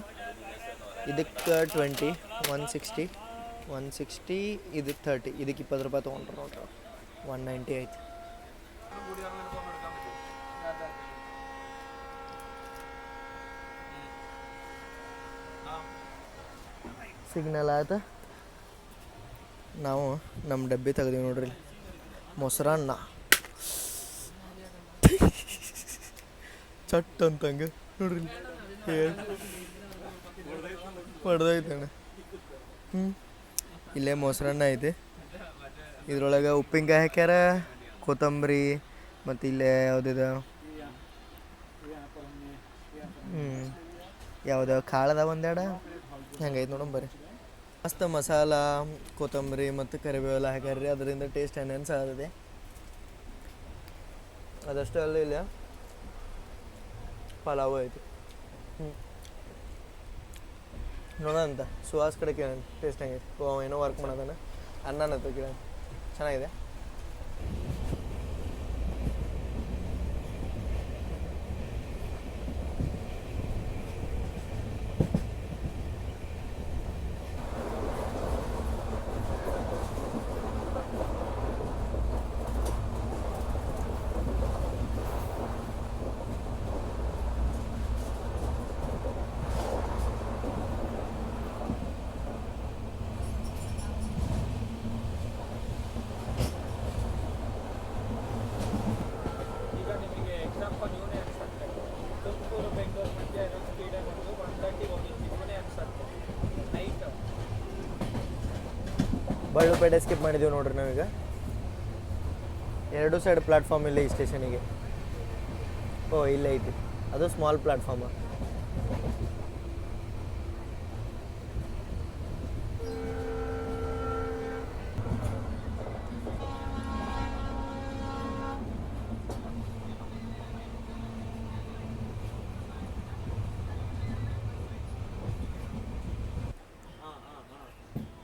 20, 160 ಇದಕ್ಕೆ 30, ಇದಕ್ಕೆ 20 ರೂಪಾಯಿ ತೊಗೊಂಡ್ರು ನೋಡ್ರಿ. 190 ಆಯ್ತು. ಸಿಗ್ನಲ್ ಆಯ್ತು. ನಾವು ನಮ್ಮ ಡಬ್ಬಿ ತೆಗ್ದೀವಿ ನೋಡ್ರಿ. ಮೊಸರನ್ನ ಚಟ್ ಅಂತಂಗೆ ನೋಡ್ರಿ, ಹೊಡೆದೈತಣ್ಣ. ಇಲ್ಲೇ ಮೊಸರನ್ನ ಐತಿ. ಇದ್ರೊಳಗೆ ಉಪ್ಪಿನಕಾಯಿ ಹಾಕ್ಯಾರ, ಕೊತ್ತಂಬರಿ, ಮತ್ತು ಇಲ್ಲೇ ಯಾವುದಿದೆ ಯಾವ್ದು ಕಾಳದ ಒಂದೆರಡು ಹೆಂಗೈತೆ ನೋಡಮ್ ಬರ್ರಿ. ಮಸ್ತ್ ಮಸಾಲ, ಕೊತ್ತಂಬರಿ ಮತ್ತು ಕರಿಬೇವೆಲ್ಲ ಹಾಕ್ಯಾರ್ರಿ. ಅದರಿಂದ ಟೇಸ್ಟ್ ಎನ್ಹೆನ್ಸ್ ಆಗದೆ. ಅದಷ್ಟೇ ಅಲ್ಲ, ಇಲ್ಲ ಪಲಾವು ಐತಿ. ನೋಡೋಂತ ಸುಹಾಸ್ ಕಡೆ ಕೇಳೋಣ ಟೇಸ್ಟ್ ಹೆಂಗೈತಿ. ಏನೋ ವರ್ಕ್ ಮಾಡೋದನ್ನ ಅನ್ನನ ಕೇಳೋಣ. ಚೆನ್ನಾಗಿದೆ. ಬಳ್ಳುಪೇಟೆ ಸ್ಕಿಪ್ ಮಾಡಿದ್ದೀವಿ ನೋಡ್ರಿ ನಾವೀಗ. ಎರಡು ಸೈಡ್ ಪ್ಲಾಟ್ಫಾರ್ಮ್ ಇಲ್ಲ ಈ ಸ್ಟೇಷನಿಗೆ. ಓ ಇಲ್ಲೇ ಐತಿ, ಅದು ಸ್ಮಾಲ್ ಪ್ಲಾಟ್ಫಾರ್ಮ್.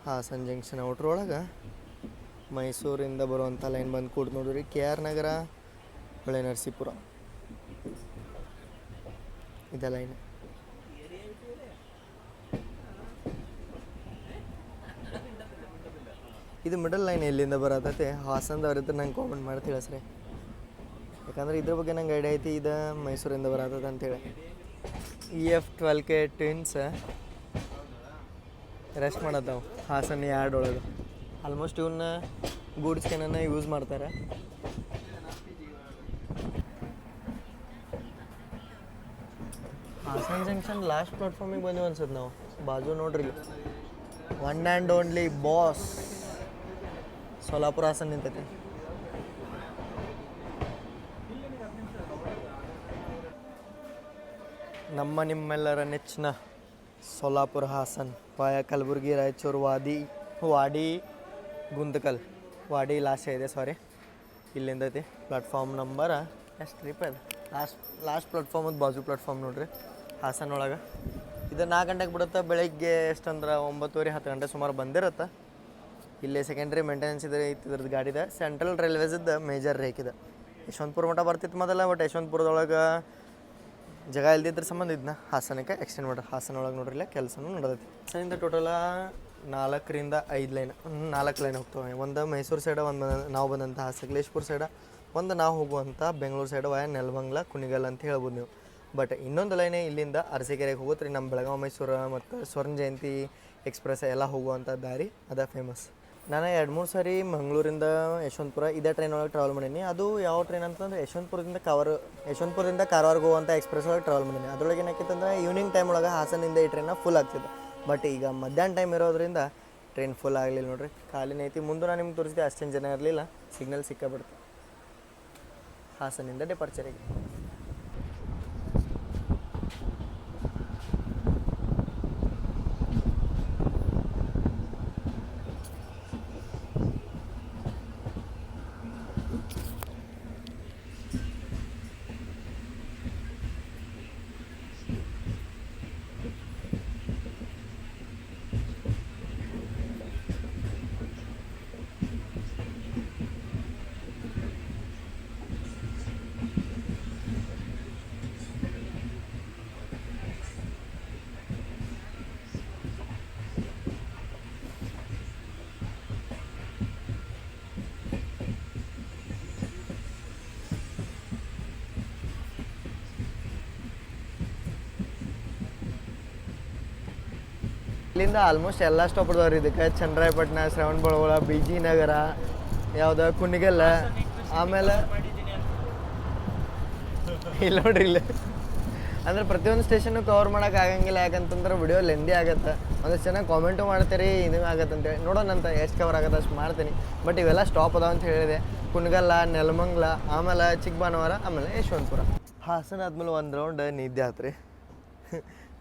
ಹಾಸನ್ ಜಂಕ್ಷನ್ ಔಟ್ರ್ ಒಳಗೆ ಮೈಸೂರಿಂದ ಬರುವಂಥ ಲೈನ್ ಬಂದು ಕೂಡ್ ನೋಡ್ರಿ. ಕೆ ಆರ್ ನಗರ, ಹೊಳೆ ನರಸೀಪುರ, ಇದೆ ಲೈನ್. ಇದು ಮಿಡಲ್ ಲೈನ್ ಎಲ್ಲಿಂದ ಬರತೈತೆ ಹಾಸನದವ್ರಿದ್ರೆ ನಂಗೆ ಕಾಮೆಂಟ್ ಮಾಡಿ ತಿಳಿಸ್ರಿ, ಯಾಕಂದ್ರೆ ಇದ್ರ ಬಗ್ಗೆ ನಂಗೆ ಐಡಿಯಾ ಐತಿ ಇದು ಮೈಸೂರಿಂದ ಬರತೈತೆ ಅಂತೇಳಿ. EF12K ಟ್ವಿನ್ಸ್ ರೆಸ್ಟ್ ಮಾಡತ್ತಾವ ಹಾಸನ ಯಾರ್ಡ್ ಒಳಗೆ. ಆಲ್ಮೋಸ್ಟ್ ಇವನ್ನ ಗೂಡ್ಸ್ ಕ್ಯಾನನ್ನ ಯೂಸ್ ಮಾಡ್ತಾರೆ. ಹಾಸನ್ ಜಂಕ್ಷನ್ ಲಾಸ್ಟ್ ಪ್ಲಾಟ್ಫಾರ್ಮಿಗೆ ಬಂದೀವಿ ಅನ್ಸುತ್ತೆ ನಾವು. ಬಾಜು ನೋಡ್ರಿ, one and only boss Solapur Hassan ನಿಂತೈತಿ. ನಮ್ಮ ನಿಮ್ಮೆಲ್ಲರ ನೆಚ್ಚಿನ ಸೋಲಾಪುರ ಹಾಸನ್ ವಾಯ ಕಲಬುರ್ಗಿ, ರಾಯಚೂರು, ವಾಡಿ ಗುಂತಕಲ್. ವಾಡಿ ಲಾಸ್ಟ್ ಇದೆ, ಸಾರಿ, ಇಲ್ಲಿಂದ ಐತಿ ಪ್ಲಾಟ್ಫಾರ್ಮ್ ನಂಬರ್ ಎಷ್ಟು ರೀ ಅದು ಲಾಸ್ಟ್ ಪ್ಲಾಟ್ಫಾರ್ಮದ ಬಾಜು ಪ್ಲಾಟ್ಫಾರ್ಮ್ ನೋಡ್ರಿ ಹಾಸನ ಒಳಗೆ. ಇದು 4 ಗಂಟೆಗೆ ಬಿಡುತ್ತೆ. ಬೆಳಗ್ಗೆ ಎಷ್ಟಂದ್ರೆ 9:30 10 ಗಂಟೆ ಸುಮಾರು ಬಂದಿರುತ್ತೆ. ಇಲ್ಲೇ ಸೆಕೆಂಡ್ರಿ ಮೇಂಟೆನೆನ್ಸ್ ಇದೆ ಐತಿ ಇದ್ರದ್ದು ಗಾಡಿದ. ಸೆಂಟ್ರಲ್ ರೈಲ್ವೇಸ್ದು ಮೇಜರ್ ರೇಕ್ ಇದೆ. ಯಶವಂತಪುರ ಮಟ್ಟ ಬರ್ತಿತ್ತು ಮೊದಲ, ಬಟ್ ಯಶವಂತಪುರದೊಳಗೆ ಜಾಗ ಇಲ್ದಿದ್ರ ಸಂಬಂಧ ಇದನ್ನ ಹಾಸನಕ್ಕೆ ಎಕ್ಸ್ಟೆಂಡ್ ಮಾಡ್ರಿ. ಹಾಸನ ಒಳಗೆ ನೋಡ್ರಿಲ್ಲ ಕೆಲಸನೂ ನಡೆದೈತಿ. ಹಾಸನಿಂದ ಟೋಟಲ 4 ರಿಂದ 5 ಲೈನ್, 4 ಲೈನ್ ಹೋಗ್ತವೆ. ಒಂದು ಮೈಸೂರು ಸೈಡ, ಒಂದು ನಾವು ಬಂದಂಥ ಸಕಲೇಶ್ಪುರ ಸೈಡ, ಒಂದು ನಾವು ಹೋಗುವಂಥ ಬೆಂಗಳೂರು ಸೈಡ್ ವಾಯ ನೆಲಮಂಗಲ, ಕುಣಿಗಲ್ ಅಂತ ಹೇಳ್ಬೋದು ನೀವು. ಬಟ್ ಇನ್ನೊಂದು ಲೈನೇ ಇಲ್ಲಿಂದ ಅರಸೀಕೆರೆಗೆ ಹೋಗುತ್ತೆ ರೀ. ನಮ್ಮ ಬೆಳಗಾವಿ ಮೈಸೂರು ಮತ್ತು ಸ್ವರ್ಣ ಜಯಂತಿ ಎಕ್ಸ್ಪ್ರೆಸ್ ಎಲ್ಲ ಹೋಗುವಂಥ ದಾರಿ ಅದ ಫೇಮಸ್. ನಾನು 2-3 ಸಾರಿ ಮಂಗಳೂರಿಂದ ಯಶವಂತಪುರ ಇದೇ ಟ್ರೈನ್ ಒಳಗೆ ಟ್ರಾವೆಲ್ ಮಾಡೀನಿ. ಅದು ಯಾವ ಟ್ರೈನ್ ಅಂತಂದ್ರೆ ಯಶವಂತಪುರದಿಂದ ಕಾರವಾರ್ಗೆ ಹೋಗುವಂಥ ಎಕ್ಸ್ಪ್ರೆಸ್ ಒಳಗೆ ಟ್ರಾವೆಲ್ ಮಾಡೀನಿ. ಅದರೊಳಗೆ ಏನಾಕಿತ್ತಂದ್ರೆ ಈವ್ನಿಂಗ್ ಟೈಮ್ ಒಳಗೆ ಹಾಸನಿಂದ ಈ ಟ್ರೈನ ಫುಲ್ ಆಗ್ತಿದೆ. ಬಟ್ ಈಗ ಮಧ್ಯಾಹ್ನ ಟೈಮ್ ಇರೋದ್ರಿಂದ ಟ್ರೈನ್ ಫುಲ್ ಆಗಲಿಲ್ಲ ನೋಡ್ರಿ, ಖಾಲಿನೇ ಐತಿ. ಮುಂದೆ ನಾನು ನಿಮ್ಗೆ ತೋರಿಸಿದೆ, ಅಷ್ಟೇನು ಜನ ಇರಲಿಲ್ಲ, ಸಿಗ್ನಲ್ ಸಿಕ್ಕಾಬಿಡ್ತು. ಹಾಸನಿಂದ ಡಿಪಾರ್ಚರಿಗೆ ಇಲ್ಲಿಂದ ಆಲ್ಮೋಸ್ಟ್ ಎಲ್ಲ ಸ್ಟಾಪ್ ಇದಾವ್ರಿ ಇದಕ್ಕೆ. ಚನ್ನರಾಯಪಟ್ಟಣ, ಶ್ರವಣಬೆಳಗೊಳ, BG ನಗರ, ಯಾವ್ದು ಕುಣಿಗಲ್ಲ, ಆಮೇಲೆ ಇಲ್ಲ ನೋಡ್ರಿ ಇಲ್ಲಿ. ಅಂದ್ರೆ ಪ್ರತಿಯೊಂದು ಸ್ಟೇಷನ್ನು ಕವರ್ ಮಾಡೋಕೆ ಆಗಂಗಿಲ್ಲ, ಯಾಕಂತಂದ್ರೆ ವಿಡಿಯೋ ಲೆಂದಿ ಆಗುತ್ತೆ. ಒಂದಷ್ಟು ಚೆನ್ನಾಗಿ ಕಾಮೆಂಟು ಮಾಡ್ತೀರಿ, ಇದು ಆಗತ್ತೆ ಅಂತೇಳಿ. ನೋಡೋಣಂತ ಎಷ್ಟು ಕವರ್ ಆಗುತ್ತೆ ಅಷ್ಟು ಮಾಡ್ತೀನಿ. ಬಟ್ ಇವೆಲ್ಲ ಸ್ಟಾಪ್ ಅದಾವ ಅಂತ ಹೇಳಿದೆ. ಕುಣಿಗಲ್ಲ, ನೆಲಮಂಗಲ, ಆಮೇಲೆ ಚಿಕ್ಕಬಾನವಾರ, ಆಮೇಲೆ ಯಶವಂತಪುರ. ಹಾಸನ ಆದ್ಮೇಲೆ ಒಂದು ರೌಂಡ್ ನಿದ್ದೆ ಆತ್ರಿ.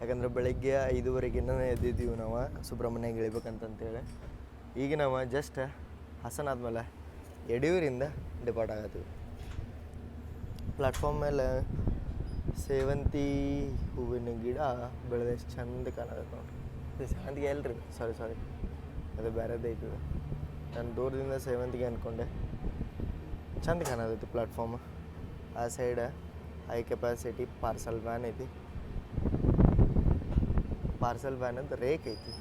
ಯಾಕಂದ್ರೆ ಬೆಳಗ್ಗೆ 5:30ಗಿನ್ನ ಎದ್ದಿದ್ದೀವಿ ನಾವು ಸುಬ್ರಹ್ಮಣ್ಯಗೆ ಇಳಿಬೇಕಂತಂತೇಳಿ. ಈಗ ನಾವು ಜಸ್ಟ್ ಹಾಸನ ಆದಮೇಲೆ ಯಡಿಯೂರಿಂದ ಡಿಪಾರ್ಟ್ ಆಗತ್ತೀವಿ. ಪ್ಲಾಟ್ಫಾರ್ಮ್ ಮೇಲೆ ಸೇವಂತಿ ಹೂವಿನ ಗಿಡ ಬೆಳೆದ ಎಷ್ಟು ಚಂದ ಕಾಣತ್ತೆ ನೋಡ್ರಿ. ಇದು ಸೇವಂತಿಗೆ ಅಲ್ರಿ, ಸಾರಿ ಅದು ಬೇರೆದೇ ಐತಿ. ನಾನು ದೂರದಿಂದ ಸೇವಂತಿಗೆ ಅಂದ್ಕೊಂಡೆ. ಚಂದ ಕಾಣತೈತಿ ಪ್ಲಾಟ್ಫಾರ್ಮ್. ಆ side high capacity parcel van ಐತಿ. ಪಾರ್ಸಲ್ ವ್ಯಾನ್ ಅಂತ ರೇಕ್ ಐತಿ.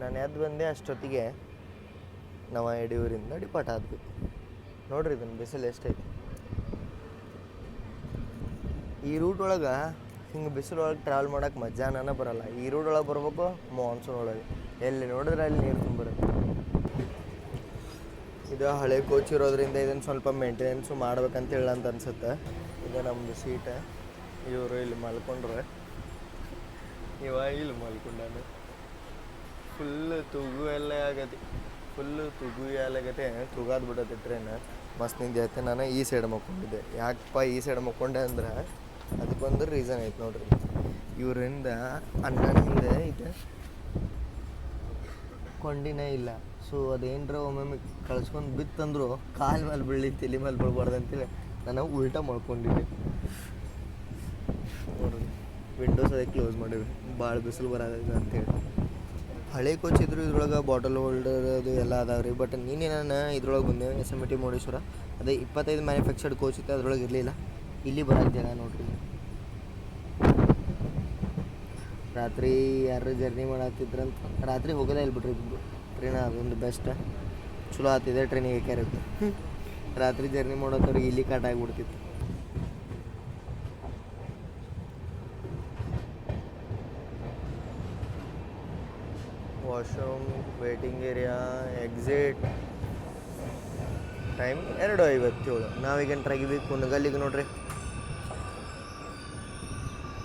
ನಾನು ಎದ್ದು ಬಂದೆ ಅಷ್ಟೊತ್ತಿಗೆ ನಾವು ಯಡಿಯೂರಿಂದ ಡಿಪಾರ್ಟ್ ಆದ್ವಿ. ನೋಡ್ರಿ ಇದನ್ನು ಬಿಸಿಲು ಎಷ್ಟೈತಿ. ಈ ರೂಟ್ ಒಳಗೆ ಹಿಂಗೆ ಬಿಸಿಲು ಒಳಗೆ ಟ್ರಾವೆಲ್ ಮಾಡೋಕೆ ಮಜಾನ ಬರಲ್ಲ. ಈ ರೂಟ್ ಒಳಗೆ ಬರ್ಬೇಕು ಮಾನ್ಸೂನ್ ಒಳಗೆ, ಎಲ್ಲಿ ನೋಡಿದ್ರೆ ಅಲ್ಲಿ ನೀರು ತುಂಬಿರುತ್ತೆ. ಇದು ಹಳೆ ಕೋಚ್ ಇರೋದ್ರಿಂದ ಇದನ್ನು ಸ್ವಲ್ಪ ಮೇಂಟೆನೆನ್ಸು ಮಾಡ್ಬೇಕಂತ ಹೇಳಿ ಅಂತ ಅನ್ಸುತ್ತೆ. ಇದು ನಮ್ಮದು ಸೀಟ. ಇವರು ಇಲ್ಲಿ ಮಲ್ಕೊಂಡ್ರೆ, ಇವ ಇಲ್ಲಿ ಮಲ್ಕೊಂಡಾನೆ. ಫುಲ್ ತೂಗು ಎಲ್ಲ ಆಗತಿ, ಫುಲ್ಲು ತೂಗು ಆಗತ್ತೆ, ತೂಗಾದ್ ಬಿಡತ್ತೆ ಟ್ರೈನ್. ಮಸ್ತ್ ನಿಂದೆ ನಾನು ಈ ಸೈಡ್ ಮಕ್ಕೊಂಡಿದ್ದೆ. ಯಾಕಪ್ಪ ಈ ಸೈಡ್ ಮಕ್ಕೊಂಡೆ ಅಂದ್ರೆ ಅದಕ್ಕೊಂದು ರೀಸನ್ ಐತೆ ನೋಡ್ರಿ. ಇವರಿಂದ ಅಣ್ಣನ ಹಿಂದೆ ಐತೆ ಕೊಂಡಿನೇ ಇಲ್ಲ. ಸೊ ಅದೇನರ ಒಮ್ಮೊಮ್ಮೆ ಕಳ್ಸ್ಕೊಂಡು ಬಿತ್ತಂದ್ರು ಕಾಲು ಮೇಲೆ ಬೀಳಿ ತಲೆ ಮೇಲೆ ಬೀಳ್ಬಾರ್ದು ಅಂತೇಳಿ ನಾನು ಉಲ್ಟಾ ಮಾಡ್ಕೊಂಡಿದ್ದೆ ನೋಡ್ರಿ. ವಿಂಡೋಸ್ ಅದಕ್ಕೆ ಕ್ಲೋಸ್ ಮಾಡಿವಿ, ಭಾಳ ಬಿಸಿಲು ಬರೋದ ಅಂತೇಳಿ. ಹಳೆ ಕೋಚ್ ಇದ್ರು ಇದ್ರೊಳಗೆ ಬಾಟಲ್ ಹೋಲ್ಡರ್ ಅದು ಎಲ್ಲ ಅದಾವೆ ರೀ. ಬಟ್ ನೀನೇ ನಾನು ಇದ್ರೊಳಗೆ ಬಂದೆ SMT ಮುರುಡೇಶ್ವರ. ಅದೇ 25 ಮ್ಯಾನುಫ್ಯಾಕ್ಚರ್ಡ್ ಕೋಚ್ ಇತ್ತು, ಅದ್ರೊಳಗೆ ಇರಲಿಲ್ಲ. ಇಲ್ಲಿ ಬರೋಕ್ಕೆ ಜಾಗ ನೋಡ್ರಿ. ರಾತ್ರಿ ಯಾರು ಜರ್ನಿ ಮಾಡತ್ತಿದ್ರಂತ ರಾತ್ರಿ ಹೋಗೋದೇ ಇಲ್ಲ ಬಿಟ್ರಿ ಟ್ರೈನ್. ಅದೊಂದು ಬೆಸ್ಟ್ ಚಲೋ ಆಗ್ತಿದೆ ಟ್ರೈನಿಗೆ ಏಕಾರಿತ್ತು. ರಾತ್ರಿ ಜರ್ನಿ ಮಾಡೋತ್ತವ್ರಿಗೆ ಇಲ್ಲಿ ಕಾಟ ಆಗಿಬಿಡ್ತಿತ್ತು. Washroom, waiting area, exit. Time 2:57. ನಾವೀಗ ಎಂಟ್ರಾಗಿದ್ದೀವಿ ಕುನಗಲ್ಲಿಗೆ ನೋಡ್ರಿ.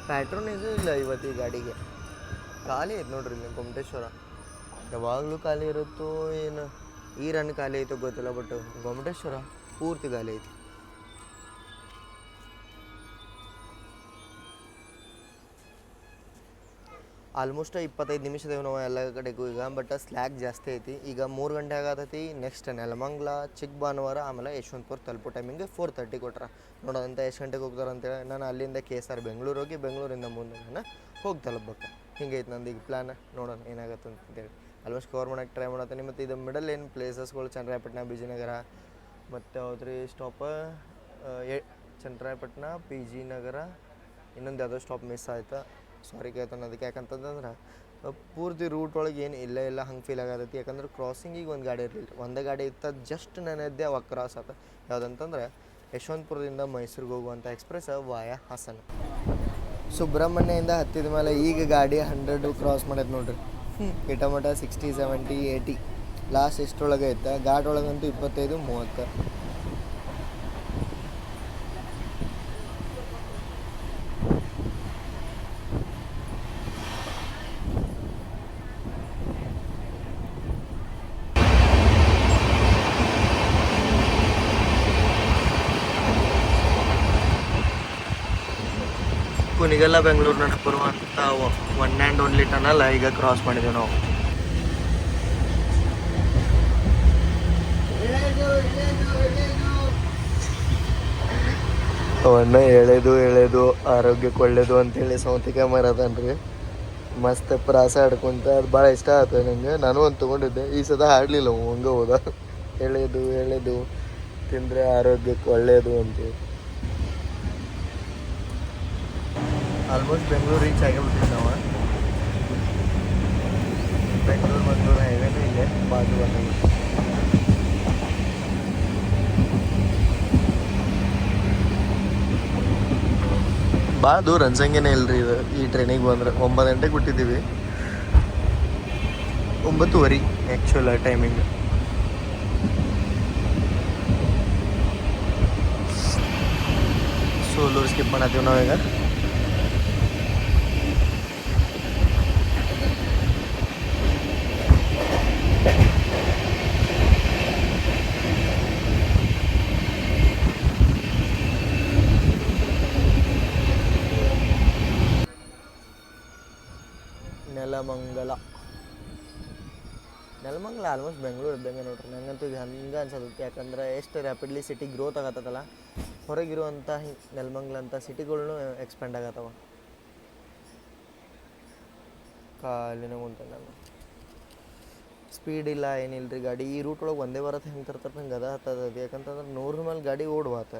ಪ್ಯಾಟ್ರೋನೇಜು ಇಲ್ಲ ಇವತ್ತು ಈ ಗಾಡಿಗೆ. ಖಾಲಿ ಐತೆ ನೋಡ್ರಿ ಇಲ್ಲಿ ಗೊಮ್ಮಟೇಶ್ವರ. ಯಾವಾಗಲೂ ಖಾಲಿ ಇರುತ್ತೋ ಏನು, ಈ ರನ್ ಖಾಲಿ ಐತೋ ಗೊತ್ತಿಲ್ಲ. ಬಟ್ ಗೊಮ್ಮಟೇಶ್ವರ ಪೂರ್ತಿ ಖಾಲಿ ಐತಿ. ಆಲ್ಮೋಸ್ಟ್ 25 ನಿಮಿಷದೇವು ನಾವು ಎಲ್ಲ ಕಡೆಗೂ ಈಗ. ಬಟ್ ಸ್ಲ್ಯಾಕ್ ಜಾಸ್ತಿ ಐತಿ. ಈಗ 3 ಗಂಟೆ ಆಗತೈತಿ. ನೆಕ್ಸ್ಟ್ ನೆಲಮಂಗ್ಲ, ಚಿಕ್ಕಬಾನುವಾರ, ಆಮೇಲೆ ಯಶವಂತಪುರ ತಲುಪೋ ಟೈಮಿಂಗ್ 4:30 ಕೊಟ್ರ. ನೋಡೋದಂತ ಎಷ್ಟು ಗಂಟೆಗೆ ಹೋಗ್ತಾರೆ ಅಂತೇಳಿ ನಾನು ಅಲ್ಲಿಂದ KSR ಬೆಂಗಳೂರು ಹೋಗಿ ಬೆಂಗಳೂರಿಂದ ಮುಂದೆ ನಾನು ಹೋಗಿ ತಲುಪಬೇಕು. ಹಿಂಗೈತೆ ನಂದು ಈಗ ಪ್ಲ್ಯಾನ್. ನೋಡೋಣ ಏನಾಗುತ್ತೆ ಅಂತೇಳಿ ಆಲ್ಮೋಸ್ಟ್ ಕವರ್ ಮಾಡೋಕ್ಕೆ ಟ್ರೈ ಮಾಡತ್ತೀನಿ. ಮತ್ತು ಇದು ಮಿಡಲ್ ಏನು ಪ್ಲೇಸಸ್ಗಳು ಚನ್ನರಾಯಪಟ್ಟಣ, ಬಿಜಿನಗರ, ಮತ್ತು ಯಾವ್ದ್ರಿ ಸ್ಟಾಪ ಚನ್ನರಾಯಪಟ್ಟಣ, PG ನಗರ, ಇನ್ನೊಂದು ಯಾವುದೋ ಸ್ಟಾಪ್ ಮಿಸ್ ಆಯ್ತು. ಸಾರಿ ಕೇಳ್ತಾನೆ ಅದಕ್ಕೆ. ಯಾಕಂತಂದ್ರೆ ಪೂರ್ತಿ ರೂಟ್ ಒಳಗೆ ಏನು ಇಲ್ಲ ಹಂಗೆ ಫೀಲ್ ಆಗತೈತಿ. ಯಾಕಂದ್ರೆ ಕ್ರಾಸಿಂಗಿಗೆ ಒಂದು ಗಾಡಿ ಇರಲಿಲ್ಲ, ಒಂದೇ ಗಾಡಿ ಇತ್ತು. ಜಸ್ಟ್ ನನ್ನದ್ದೇ ಅವಾಗ ಕ್ರಾಸ್ ಆತ. ಯಾವುದಂತಂದ್ರೆ ಯಶವಂತಪುರದಿಂದ ಮೈಸೂರಿಗೆ ಹೋಗುವಂಥ ಎಕ್ಸ್ಪ್ರೆಸ್ ವಾಯ ಹಾಸನ. ಸುಬ್ರಹ್ಮಣ್ಯದಿಂದ ಹತ್ತಿದ ಮೇಲೆ ಈಗ ಗಾಡಿ 100 ಕ್ರಾಸ್ ಮಾಡೈತೆ ನೋಡ್ರಿ. ಇಟಮಟ 60, 70, 80 ಲಾಸ್ಟ್ ಎಷ್ಟರೊಳಗೆ ಐತೆ. ಘಾಟ್ ಒಳಗಂತೂ 25, 30. ಕುಣಿಗಲ್ಲ ಬೆಂಗಳೂರು ನಡುವೆ ಬರುವಂಥ ಒನ್ ಆ್ಯಂಡ್ ಓನ್ಲಿ ಟನಲ್ ಈಗ ಕ್ರಾಸ್ ಮಾಡಿದ್ದೇವೆ ನಾವು. ಅವನ್ನ ಎಳೆದು ಆರೋಗ್ಯಕ್ಕೆ ಒಳ್ಳೇದು ಅಂತೇಳಿ ಸೌತಿಕಾಯಿ ಮಾರದನ್ರಿ. ಮಸ್ತ್ ಪ್ರಾಸ ಆಡ್ಕೊಂತ ಅದು ಭಾಳ ಇಷ್ಟ ಆಯ್ತು ನನಗೆ. ನಾನು ಒಂದು ತೊಗೊಂಡಿದ್ದೆ. ಈ ಸದ ಆಡಲಿಲ್ಲ, ಹಂಗೆ ಹೋದ. ಎಳೆದು ತಿಂದರೆ ಆರೋಗ್ಯಕ್ಕೆ ಒಳ್ಳೆಯದು ಅಂತೇಳಿ. ಆಲ್ಮೋಸ್ಟ್ ಬೆಂಗಳೂರು ರೀಚ್ ಆಗಿಬಿಡ್ತೀವಿ ನಾವು. ಬೆಂಗಳೂರು ಹೈವೇನೂ ಇಲ್ಲೇ ಬಾಜು ಬಂದಾಗಿತ್ತು. ಭಾಳ ದೂರ ಅನ್ಸಂಗೇನೆ ಇಲ್ರಿ ಇದು. ಈ ಟ್ರೈನಿಗೆ ಬಂದ್ರೆ 9 ಗಂಟೆಗೆ ಬಿಟ್ಟಿದ್ದೀವಿ. 9:30 ಆ್ಯಕ್ಚುಲ್ ಟೈಮಿಂಗ್. ಸೋಲೂರು ಸ್ಕಿಪ್ ಮಾಡತ್ತೀವಿ ನಾವೀಗ. ನೆಲಮಂಗಲ ಆಲ್ಮೋಸ್ಟ್ ಬೆಂಗಳೂರು ಇದ್ದಂಗೆ ನೋಡ್ರಿ. ನನಗಂತೂ ಈಗ ಹಂಗೆ ಅನ್ಸತ್ತೆ. ಯಾಕಂದ್ರೆ ಎಷ್ಟು ರ್ಯಾಪಿಡ್ಲಿ ಸಿಟಿ ಗ್ರೋತ್ ಆಗತ್ತಲ್ಲ, ಹೊರಗಿರುವಂಥ ನೆಲಮಂಗಲ ಅಂತ ಸಿಟಿಗಳ್ನು ಎಕ್ಸ್ಪ್ಯಾಂಡ್ ಆಗತ್ತವ. ಕಾಲಿನ ಮುಂದೆ ನಾನು ಸ್ಪೀಡ್ ಇಲ್ಲ ಏನಿಲ್ಲ ರೀ ಗಾಡಿ. ಈ ರೂಟ್ ಒಳಗೆ ಒಂದೇ ಬರತ್ತೆ ಹೆಂಗೆ ತರ್ತಾರೆ ನಂಗೆ ಅದ ಹತ್ತದ. ಯಾಕಂತಂದ್ರೆ 100 ಮೇಲೆ ಗಾಡಿ ಓಡುವಾತ.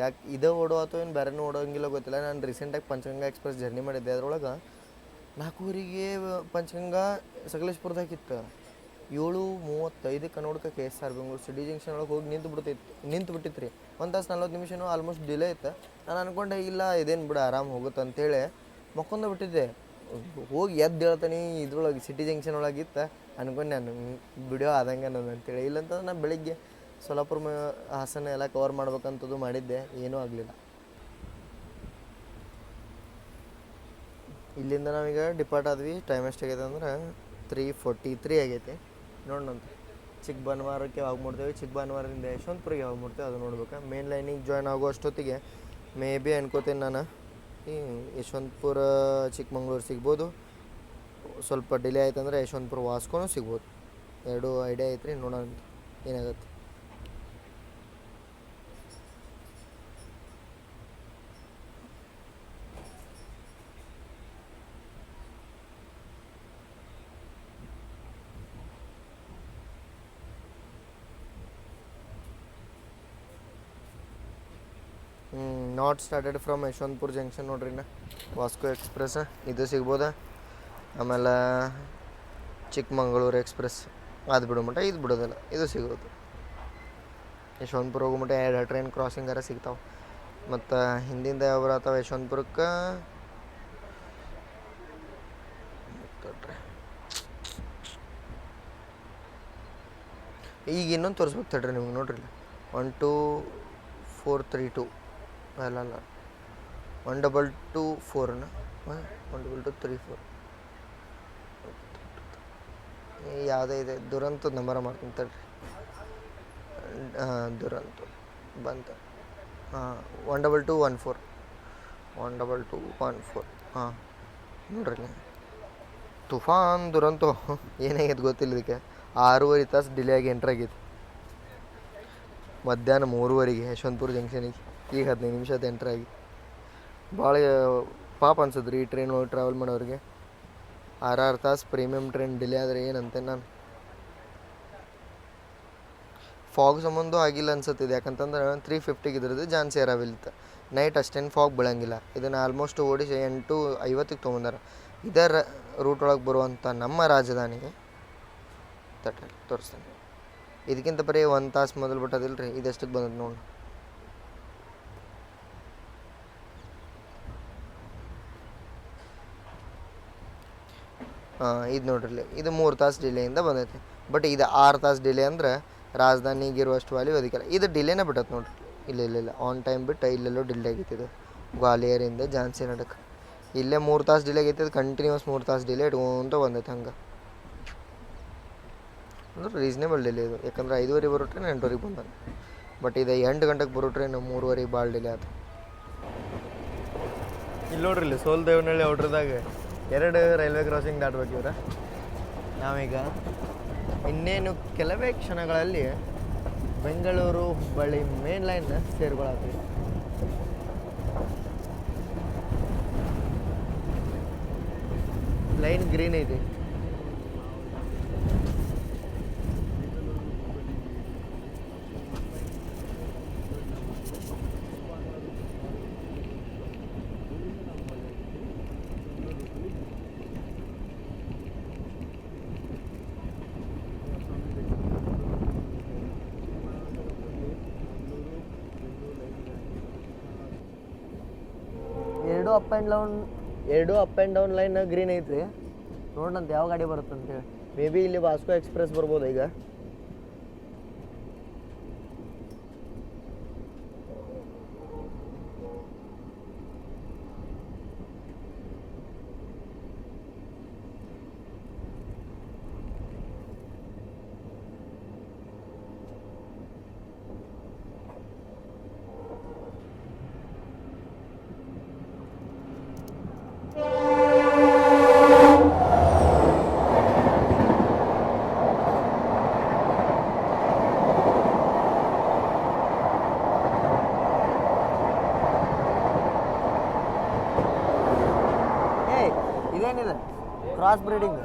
ಯಾಕೆ ಇದೇ ಓಡುವಾತೋ ಏನು ಬೇರೆನೂ ಓಡೋಂಗಿಲ್ಲ ಗೊತ್ತಿಲ್ಲ. ನಾನು ರೀಸೆಂಟಾಗಿ ಪಂಚಗಂಗಾ ಎಕ್ಸ್ಪ್ರೆಸ್ ಜರ್ನಿ ಮಾಡಿದ್ದೆ. ಅದ್ರೊಳಗೆ 4:00 ಪಂಚಗಂಗಾ ಸಕಲೇಶ್ಪುರದಾಗಿತ್ತು. 7:35 ನೋಡ್ಕ KSR ಬೆಂಗಳೂರು ಸಿಟಿ ಜಂಕ್ಷನ್ ಒಳಗೆ ಹೋಗಿ ನಿಂತು ಬಿಟ್ಟಿತ್ತು ರೀ. 1 ತಾಸು 40 ನಿಮಿಷನೂ ಆಲ್ಮೋಸ್ಟ್ ಡಿಲೇ ಇತ್ತು. ನಾನು ಅಂದ್ಕೊಂಡೆ ಇಲ್ಲ ಇದೇನು ಬಿಡು ಆರಾಮ್ ಹೋಗುತ್ತೆ ಅಂತೇಳಿ ಮಕ್ಕೊಂಡ ಬಿಟ್ಟಿದ್ದೆ. ಹೋಗಿ ಎದ್ದು ಹೇಳ್ತಾನೆ ಇದ್ರೊಳಗೆ ಸಿಟಿ ಜಂಕ್ಷನ್ ಒಳಗಿತ್ತು. ಅಂದ್ಕೊಂಡು ನಾನು ವಿಡಿಯೋ ಆದಂಗೆ ನಾನು ಅಂತೇಳಿ. ಇಲ್ಲಂತಂದ್ರೆ ನಾನು ಬೆಳಿಗ್ಗೆ ಸೋಲಾಪುರ ಹಾಸನ ಎಲ್ಲ ಕವರ್ ಮಾಡ್ಬೇಕಂತದ್ದು ಮಾಡಿದ್ದೆ, ಏನೂ ಆಗಲಿಲ್ಲ. ಇಲ್ಲಿಂದ ನಾವೀಗ ಡಿಪಾರ್ಟ್ ಆದ್ವಿ. ಟೈಮ್ ಎಷ್ಟಾಗಿದೆ ಅಂದ್ರೆ 3:43 ಆಗೈತಿ. ನೋಡೋಣ ಚಿಕ್ಕ ಭಾನುವಾರಕ್ಕೆ ಯಾವಾಗ ಮಾಡ್ತೇವೆ, ಚಿಕ್ಕ ಭಾನುವಾರದಿಂದ ಯಶವಂತಪುರಿಗೆ ಯಾವಾಗ ಮಾಡ್ತೇವೆ ಅದು ನೋಡ್ಬೇಕು. ಮೇನ್ ಲೈನಿಗೆ ಜಾಯ್ನ್ ಆಗೋ ಅಷ್ಟೊತ್ತಿಗೆ ಮೇ ಬಿ ಅನ್ಕೋತೀನಿ ನಾನು ಈ ಯಶವಂತಪುರ ಚಿಕ್ಕಮಂಗ್ಳೂರು ಸಿಗ್ಬೋದು. ಸ್ವಲ್ಪ ಡಿಲೇ ಆಯ್ತು ಅಂದರೆ ಯಶವಂತಪುರ ವಾಸ್ಕೋನು ಸಿಗ್ಬೋದು. ಎರಡು ಐಡಿಯಾ ಐತ್ರಿ, ನೋಡೋಣ ಏನಾಗುತ್ತೆ. Not started from Yeshwantpur junction ನೋಡ್ರಿ. ವಾಸ್ಕೋ ಎಕ್ಸ್ಪ್ರೆಸ್ ಇದು ಸಿಗ್ಬೋದಾ. ಆಮೇಲೆ ಚಿಕ್ಕಮಂಗ್ಳೂರು ಎಕ್ಸ್ಪ್ರೆಸ್ ಅದು ಬಿಡೋ ಮಟ್ಟ ಇದು ಬಿಡೋದಿಲ್ಲ, ಇದು ಸಿಗೋದು. ಯಶವಂತಪುರ ಹೋಗೋ ಮಟ್ಟ 2 ಟ್ರೈನ್ ಕ್ರಾಸಿಂಗಾರ ಸಿಗ್ತಾವೆ. ಮತ್ತು ಹಿಂದಿಂದ ಯಾವ ಬರತ್ತಾವೆ ಯಶವಂತಪುರಕ್ಕೆ ಈಗ ಇನ್ನೊಂದು ತೋರಿಸ್ಬೇಕು ತಡ್ರಿ ನಿಮ್ಗೆ. ನೋಡ್ರಿ 12432 ಅಲ್ಲ 1224ನ 1234 ಯಾವುದೇ ಇದೆ ದುರಂತ ನಂಬರ ಮಾಡ್ತೀನಿ ತಡ್ರಿ. ದುರಂತ ಬಂತ 12214 12214 ಹಾಂ ನೋಡ್ರಿ. ತುಫಾನ್ ದುರಂತ ಏನಾಗೈತೆ ಗೊತ್ತಿಲ್ಲ. ಇದಕ್ಕೆ 6.5 ತಾಸು ಡಿಲೇ ಆಗಿ ಎಂಟ್ರ್ ಆಗೈತಿ. ಮಧ್ಯಾಹ್ನ 3:00 ಯಶವಂತಪುರ ಜಂಕ್ಷನಿಗೆ ಈಗ 15 ನಿಮಿಷದ ಎಂಟ್ರ್ ಆಗಿ. ಭಾಳ ಪಾಪ ಅನ್ಸದ್ರಿ ಈ ಟ್ರೈನ್ ಒಳಗೆ ಟ್ರಾವೆಲ್ ಮಾಡೋರಿಗೆ. 6 ತಾಸು ಪ್ರೀಮಿಯಮ್ ಟ್ರೈನ್ ಡಿಲೇ ಆದರೆ ಏನಂತೆ ನಾನು. ಫಾಗ್ ಸಂಬಂಧ ಆಗಿಲ್ಲ ಅನ್ಸತ್ತಿದೆ, ಯಾಕಂತಂದ್ರೆ 3:50 ಇದ್ರದ್ದು ಜಾನ್ಸಿ ಅರಾವಿಲ್ತ. ನೈಟ್ ಅಷ್ಟೇನು ಫಾಗ್ ಬೀಳಂಗಿಲ್ಲ. ಇದನ್ನು ಆಲ್ಮೋಸ್ಟ್ ಓಡಿಸಿ 8:50 ತೊಗೊಂಡಾರ. ಇದರ ರೂಟ್ ಒಳಗೆ ಬರುವಂಥ ನಮ್ಮ ರಾಜಧಾನಿಗೆ ತೋರಿಸ್ತಾನೆ. ಇದಕ್ಕಿಂತ ಬರೀ 1 ತಾಸು ಮೊದಲು ಬಿಟ್ಟದಿಲ್ಲ ರೀ. ಇದೆಷ್ಟಕ್ಕೆ ಬಂದದ್ದು ನೋಡಿ. ಇದು ನೋಡ್ರಿ, ಇದು 3 ತಾಸು ಡಿಲೇಯಿಂದ ಬಂದೈತಿ. ಬಟ್ ಇದು 6 ತಾಸು ಡಿಲೇ ಅಂದ್ರೆ ರಾಜಧಾನಿಗೆ ಇರುವಷ್ಟು ವ್ಯಾಲ್ಯೂ ಅದಕ್ಕೆಲ್ಲ. ಇದು ಡಿಲೇನೇ ಬಿಟ್ಟತ್ತೆ ನೋಡ್ರಿ. ಇಲ್ಲ ಆನ್ ಟೈಮ್ ಬಿಟ್ಟು ಇಲ್ಲೆಲ್ಲೋ ಡಿಲೇ ಆಗೈತಿ. ಇದು ಗ್ವಾಲಿಯರಿಂದ ಝಾನ್ಸಿ ನಡಕ್ಕೆ ಇಲ್ಲೇ 3 ತಾಸು ಡಿಲೇ ಆಗೈತಿ. ಅದು ಕಂಟಿನ್ಯೂಸ್ 3 ತಾಸು ಡಿಲೇ ಇಟ್ಕೊಂತ ಬಂದೈತೆ. ಹಂಗೆ ಅಂದ್ರೆ ರೀಸನೇಬಲ್ ಡಿಲೇ ಇದು. ಯಾಕಂದ್ರೆ 5:30 ಬರೋ ಟ್ರೈನ್ 8:00 ಬಂದಾನೆ. ಬಟ್ ಇದು 8 ಗಂಟೆಗೆ ಬರೋ ಟ್ರೈನ್ 3:30 ಭಾಳ ಡಿಲೇ ಆಯ್ತು. ಇಲ್ಲಿ ನೋಡ್ರಿ, ಇಲ್ಲಿ ಸೋಲ್ದೇವನಹಳ್ಳಿ ಔಟ್ರದಾಗ 2 ರೈಲ್ವೆ ಕ್ರಾಸಿಂಗ್ ದಾಟ್ಬೇಕಿವ್ರ. ನಾವೀಗ ಇನ್ನೇನು ಕೆಲವೇ ಕ್ಷಣಗಳಲ್ಲಿ ಬೆಂಗಳೂರು ಹುಬ್ಬಳ್ಳಿ ಮೇನ್ ಲೈನ್ ಸೇರ್ಕೊಳತ್ತೀವಿ. ಲೈನ್ ಗ್ರೀನ್ ಐತಿ. ಎರಡು up and down line green ಐತ್ರಿ. ನೋಡಂತ ಯಾವ ಗಾಡಿ ಬರುತ್ತೆ ಅಂತೇಳಿ. ಮೇ ಬಿ ಇಲ್ಲಿ ವಾಸ್ಕೋ ಎಕ್ಸ್ಪ್ರೆಸ್ ಬರ್ಬೋದು ಈಗ. ಇದೇನಿದೆ ಕ್ರಾಸ್ ಬ್ರೀಡಿಂಗ್.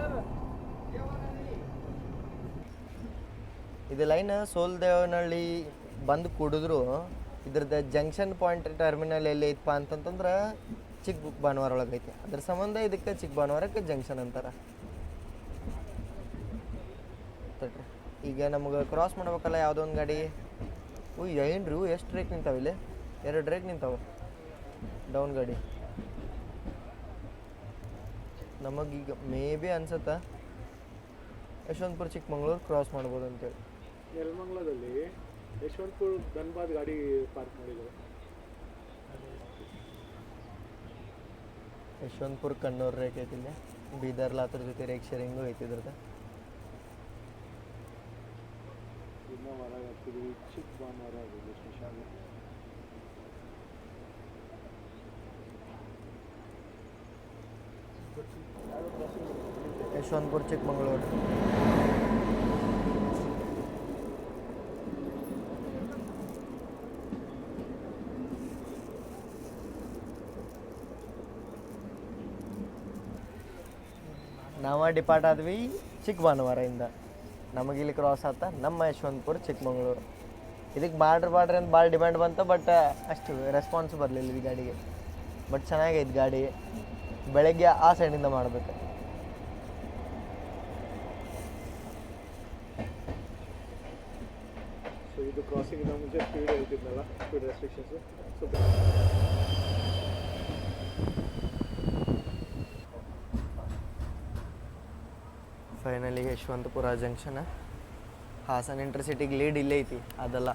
ಇದು ಲೈನ್ ಸೋಲ್ದೇವನಹಳ್ಳಿ ಬಂದು ಕುಡಿದ್ರು ಇದ್ರದ್ದು ಜಂಕ್ಷನ್ ಪಾಯಿಂಟ್ ಟರ್ಮಿನಲ್ ಎಲ್ಲಿ ಐತಪ್ಪ ಅಂತಂತಂದ್ರೆ ಚಿಕ್ಕ ಭಾನುವಾರ ಒಳಗೆ ಐತಿ. ಅದ್ರ ಸಂಬಂಧ ಇದಕ್ಕೆ ಚಿಕ್ಕ ಭಾನುವಾರಕ್ಕೆ ಜಂಕ್ಷನ್ ಅಂತಾರೆ. ಈಗ ನಮ್ಗೆ ಕ್ರಾಸ್ ಮಾಡ್ಬೇಕಲ್ಲ ಯಾವುದೋ ಒಂದು ಗಾಡಿ. ಏನ್ರಿ ಎಷ್ಟು ರೇಕ್ ನಿಂತಾವೆ ಇಲ್ಲಿ? 2 ರೇಕ್ ನಿಂತಾವೆ ಡೌನ್ ಗಾಡಿ. ನಮಗೀಗ ಮೇ ಬಿ ಅನ್ಸುತ್ತಾ ಯಶವಂತಪುರ ಚಿಕ್ಕಮಂಗ್ಳೂರು ಕ್ರಾಸ್ ಮಾಡ್ಬೋದು ಅಂತೇಳಿ. ನೆಲಮಂಗಲದಲ್ಲಿ ಯಶವಂತಪುರ ಧನ್ಬಾದ್ ಗಾಡಿ ಪಾರ್ಕ್ ಮಾಡಿದ್ದಾರೆ. ಯಶವಂತಪುರ ಕಣ್ಣೂರು ರೇಖೆ ಐತಿಲ್ಲ. ಬೀದರ್ಲ ಅದ್ರ ಜೊತೆ ರೇಕ್ ಶೇರಿಂಗು ಐತಿ ಇದ್ರದ್ದು. ಯಶವಂತಪುರ ಚಿಕ್ಕಮಗಳೂರು. ನಾವು ಡಿಪಾರ್ಟ್ ಆದ್ವಿ ಚಿಕ್ಕಬಾನುವಾರದಿಂದ. ನಮಗೆ ಇಲ್ಲಿ ಕ್ರಾಸ್ ಆತ ನಮ್ಮ ಯಶವಂತಪುರ ಚಿಕ್ಕಮಗಳೂರು. ಇದಕ್ಕೆ ಬಾಡ್ರಿ ಅಂತ ಭಾಳ ಡಿಮ್ಯಾಂಡ್ ಬಂತು, ಬಟ್ ಅಷ್ಟು ರೆಸ್ಪಾನ್ಸ್ ಬರಲಿಲ್ಲ ಈ ಗಾಡಿಗೆ. ಬಟ್ ಚೆನ್ನಾಗೈತೆ ಗಾಡಿ. ಬೆಳಗ್ಗೆ ಆ ಸೈಡಿಂದ ಮಾಡಬೇಕು. ಸೊ ಇದು ಕ್ರಾಸಿಂಗ್ ಮುಂಚೆ ಸ್ಪೀಡ್ ಹೇಳ್ತಿದ್ನಲ್ಲ, speed restrictions. So finally Yeshwantpur junction. Hassan ಇಂಟರ್ಸಿಟಿಗೆ ಲೀಡ್ ಇಲ್ಲೇ ಐತಿ, ಅದಲ್ಲ.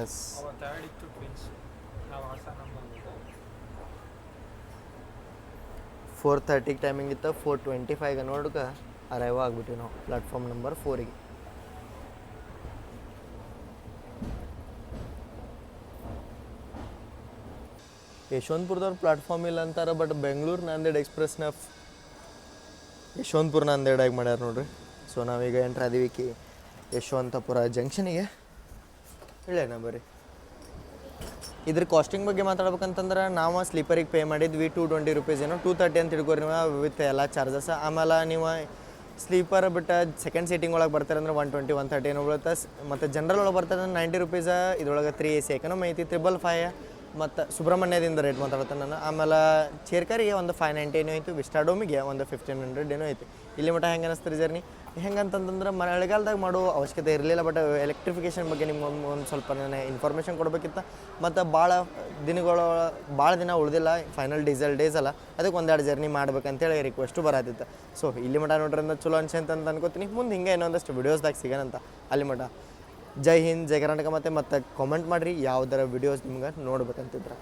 ಎಸ್, ಅವತ್ತಾಡ್ ಇತ್ತು ಟ್ವಿನ್ಸ್. ನಾವು ಹಾಸನ ಬಂದಿದ್ದು 4:30 ಟೈಮಿಂಗ್ ಇತ್ತು. 4:25 ನೋಡ್ಕ ಅರೈವ್ ಆಗ್ಬಿಟ್ಟಿವಿ ನಾವು ಪ್ಲಾಟ್ಫಾರ್ಮ್ ನಂಬರ್ 4ಗೆ. ಯಶವಂತಪುರದವ್ರು ಪ್ಲಾಟ್ಫಾರ್ಮ್ ಇಲ್ಲ ಅಂತಾರೆ, ಬಟ್ ಬೆಂಗಳೂರು ನಾಂದೇಡ್ ಎಕ್ಸ್ಪ್ರೆಸ್ನ ಯಶವಂತಪುರ ನಾಂದೇಡಾಗಿ ಮಾಡ್ಯಾರ ನೋಡ್ರಿ. ಸೊ ನಾವೀಗ ಎಂಟ್ರ್ ಆದಿವಿ ಯಶವಂತಪುರ ಜಂಕ್ಷನಿಗೆ. ಇಲ್ಲೇನ ಬರ್ರಿ. ಇದ್ರ ಕಾಸ್ಟಿಂಗ್ ಬಗ್ಗೆ ಮಾತಾಡ್ಬೇಕಂತಂದ್ರೆ ನಾವು ಸ್ಲೀಪರಿಗೆ ಪೇ ಮಾಡಿದ್ವಿ $220 ಏನೋ, 230 ಅಂತ ತಿಳ್ಕೊರಿ ನೀವು ವಿತ್ ಎಲ್ಲ ಚಾರ್ಜಸ್. ಆಮೇಲೆ ನೀವು ಸ್ಲೀಪರ್ ಬಿಟ್ಟು ಸೆಕೆಂಡ್ ಸೀಟಿಂಗ್ ಒಳಗೆ ಬರ್ತಾರೆ ಅಂದ್ರೆ 120, 130 ಏನೋ ಬೀಳುತ್ತೆ. ಮತ್ತು ಜನರಲ್ ಒಳಗೆ ಬರ್ತಾರೆ ಅಂದ್ರೆ $90. ಇದ್ರೊಳಗೆ 3 AC ಎಕನೊಮಿ ಐತಿ, 555. ಮತ್ತು ಸುಬ್ರಹ್ಮಣ್ಯದಿಂದ ರೇಟ್ ಮಾತಾಡ್ತೇನೆ ನಾನು. ಆಮೇಲೆ ಚೇರ್ಕರಿಗೆ ಒಂದು 590 ಏನೋ ಐತಿ, ವಿಸ್ಟಾಡೋಮಿಗೆ ಒಂದು 1500 ಏನೋ ಐತಿ. ಇಲ್ಲಿ ಮಟ್ಟ ಹೆಂಗೆ ಅನ್ನಿಸ್ತಾರೆ ಜರ್ನಿ? ಹೆಂಗಂತಂದ್ರೆ ಮಳೆಗಾಲದಾಗ ಮಾಡೋ ಅವಶ್ಯಕತೆ ಇರಲಿಲ್ಲ, ಬಟ್ ಎಲೆಕ್ಟ್ರಿಫಿಕೇಷನ್ ಬಗ್ಗೆ ನಿಮ್ಗೆ ಒಂದು ಸ್ವಲ್ಪ ಇನ್ಫಾರ್ಮೇಷನ್ ಕೊಡಬೇಕಿತ್ತು. ಮತ್ತು ಭಾಳ ದಿನ ಉಳಿದಿಲ್ಲ, ಫೈನಲ್ ಡೀಸೆಲ್ ಡೇಸ್ ಅಲ್ಲ, ಅದಕ್ಕೆ ಒಂದೆರಡು ಜರ್ನಿ ಮಾಡ್ಬೇಕಂತೇಳಿ ರಿಕ್ವೆಸ್ಟು ಬರತ್ತಿತ್ತು. ಸೊ ಇಲ್ಲಿ ಮಟ್ಟ ನೋಡ್ರಿಂದ ಚಲೋ ಅನ್ಸಂತ ಅಂತ ಅನ್ಕೋತೀನಿ. ಮುಂದೆ ಹಿಂಗೆ ಇನ್ನೊಂದಷ್ಟು ವಿಡಿಯೋಸ್ದಾಗ ಸಿಗೋಣಂತ. ಅಲ್ಲಿ ಮಟ್ಟ ಜೈ ಹಿಂದ್, ಜೈ ಕರ್ನಾಟಕ. ಮತ್ತು ಕಾಮೆಂಟ್ ಮಾಡಿರಿ ಯಾವ್ದಾರ ವಿಡಿಯೋಸ್ ನಿಮ್ಗೆ ನೋಡ್ಬೇಕಂತಿದ್ರೆ.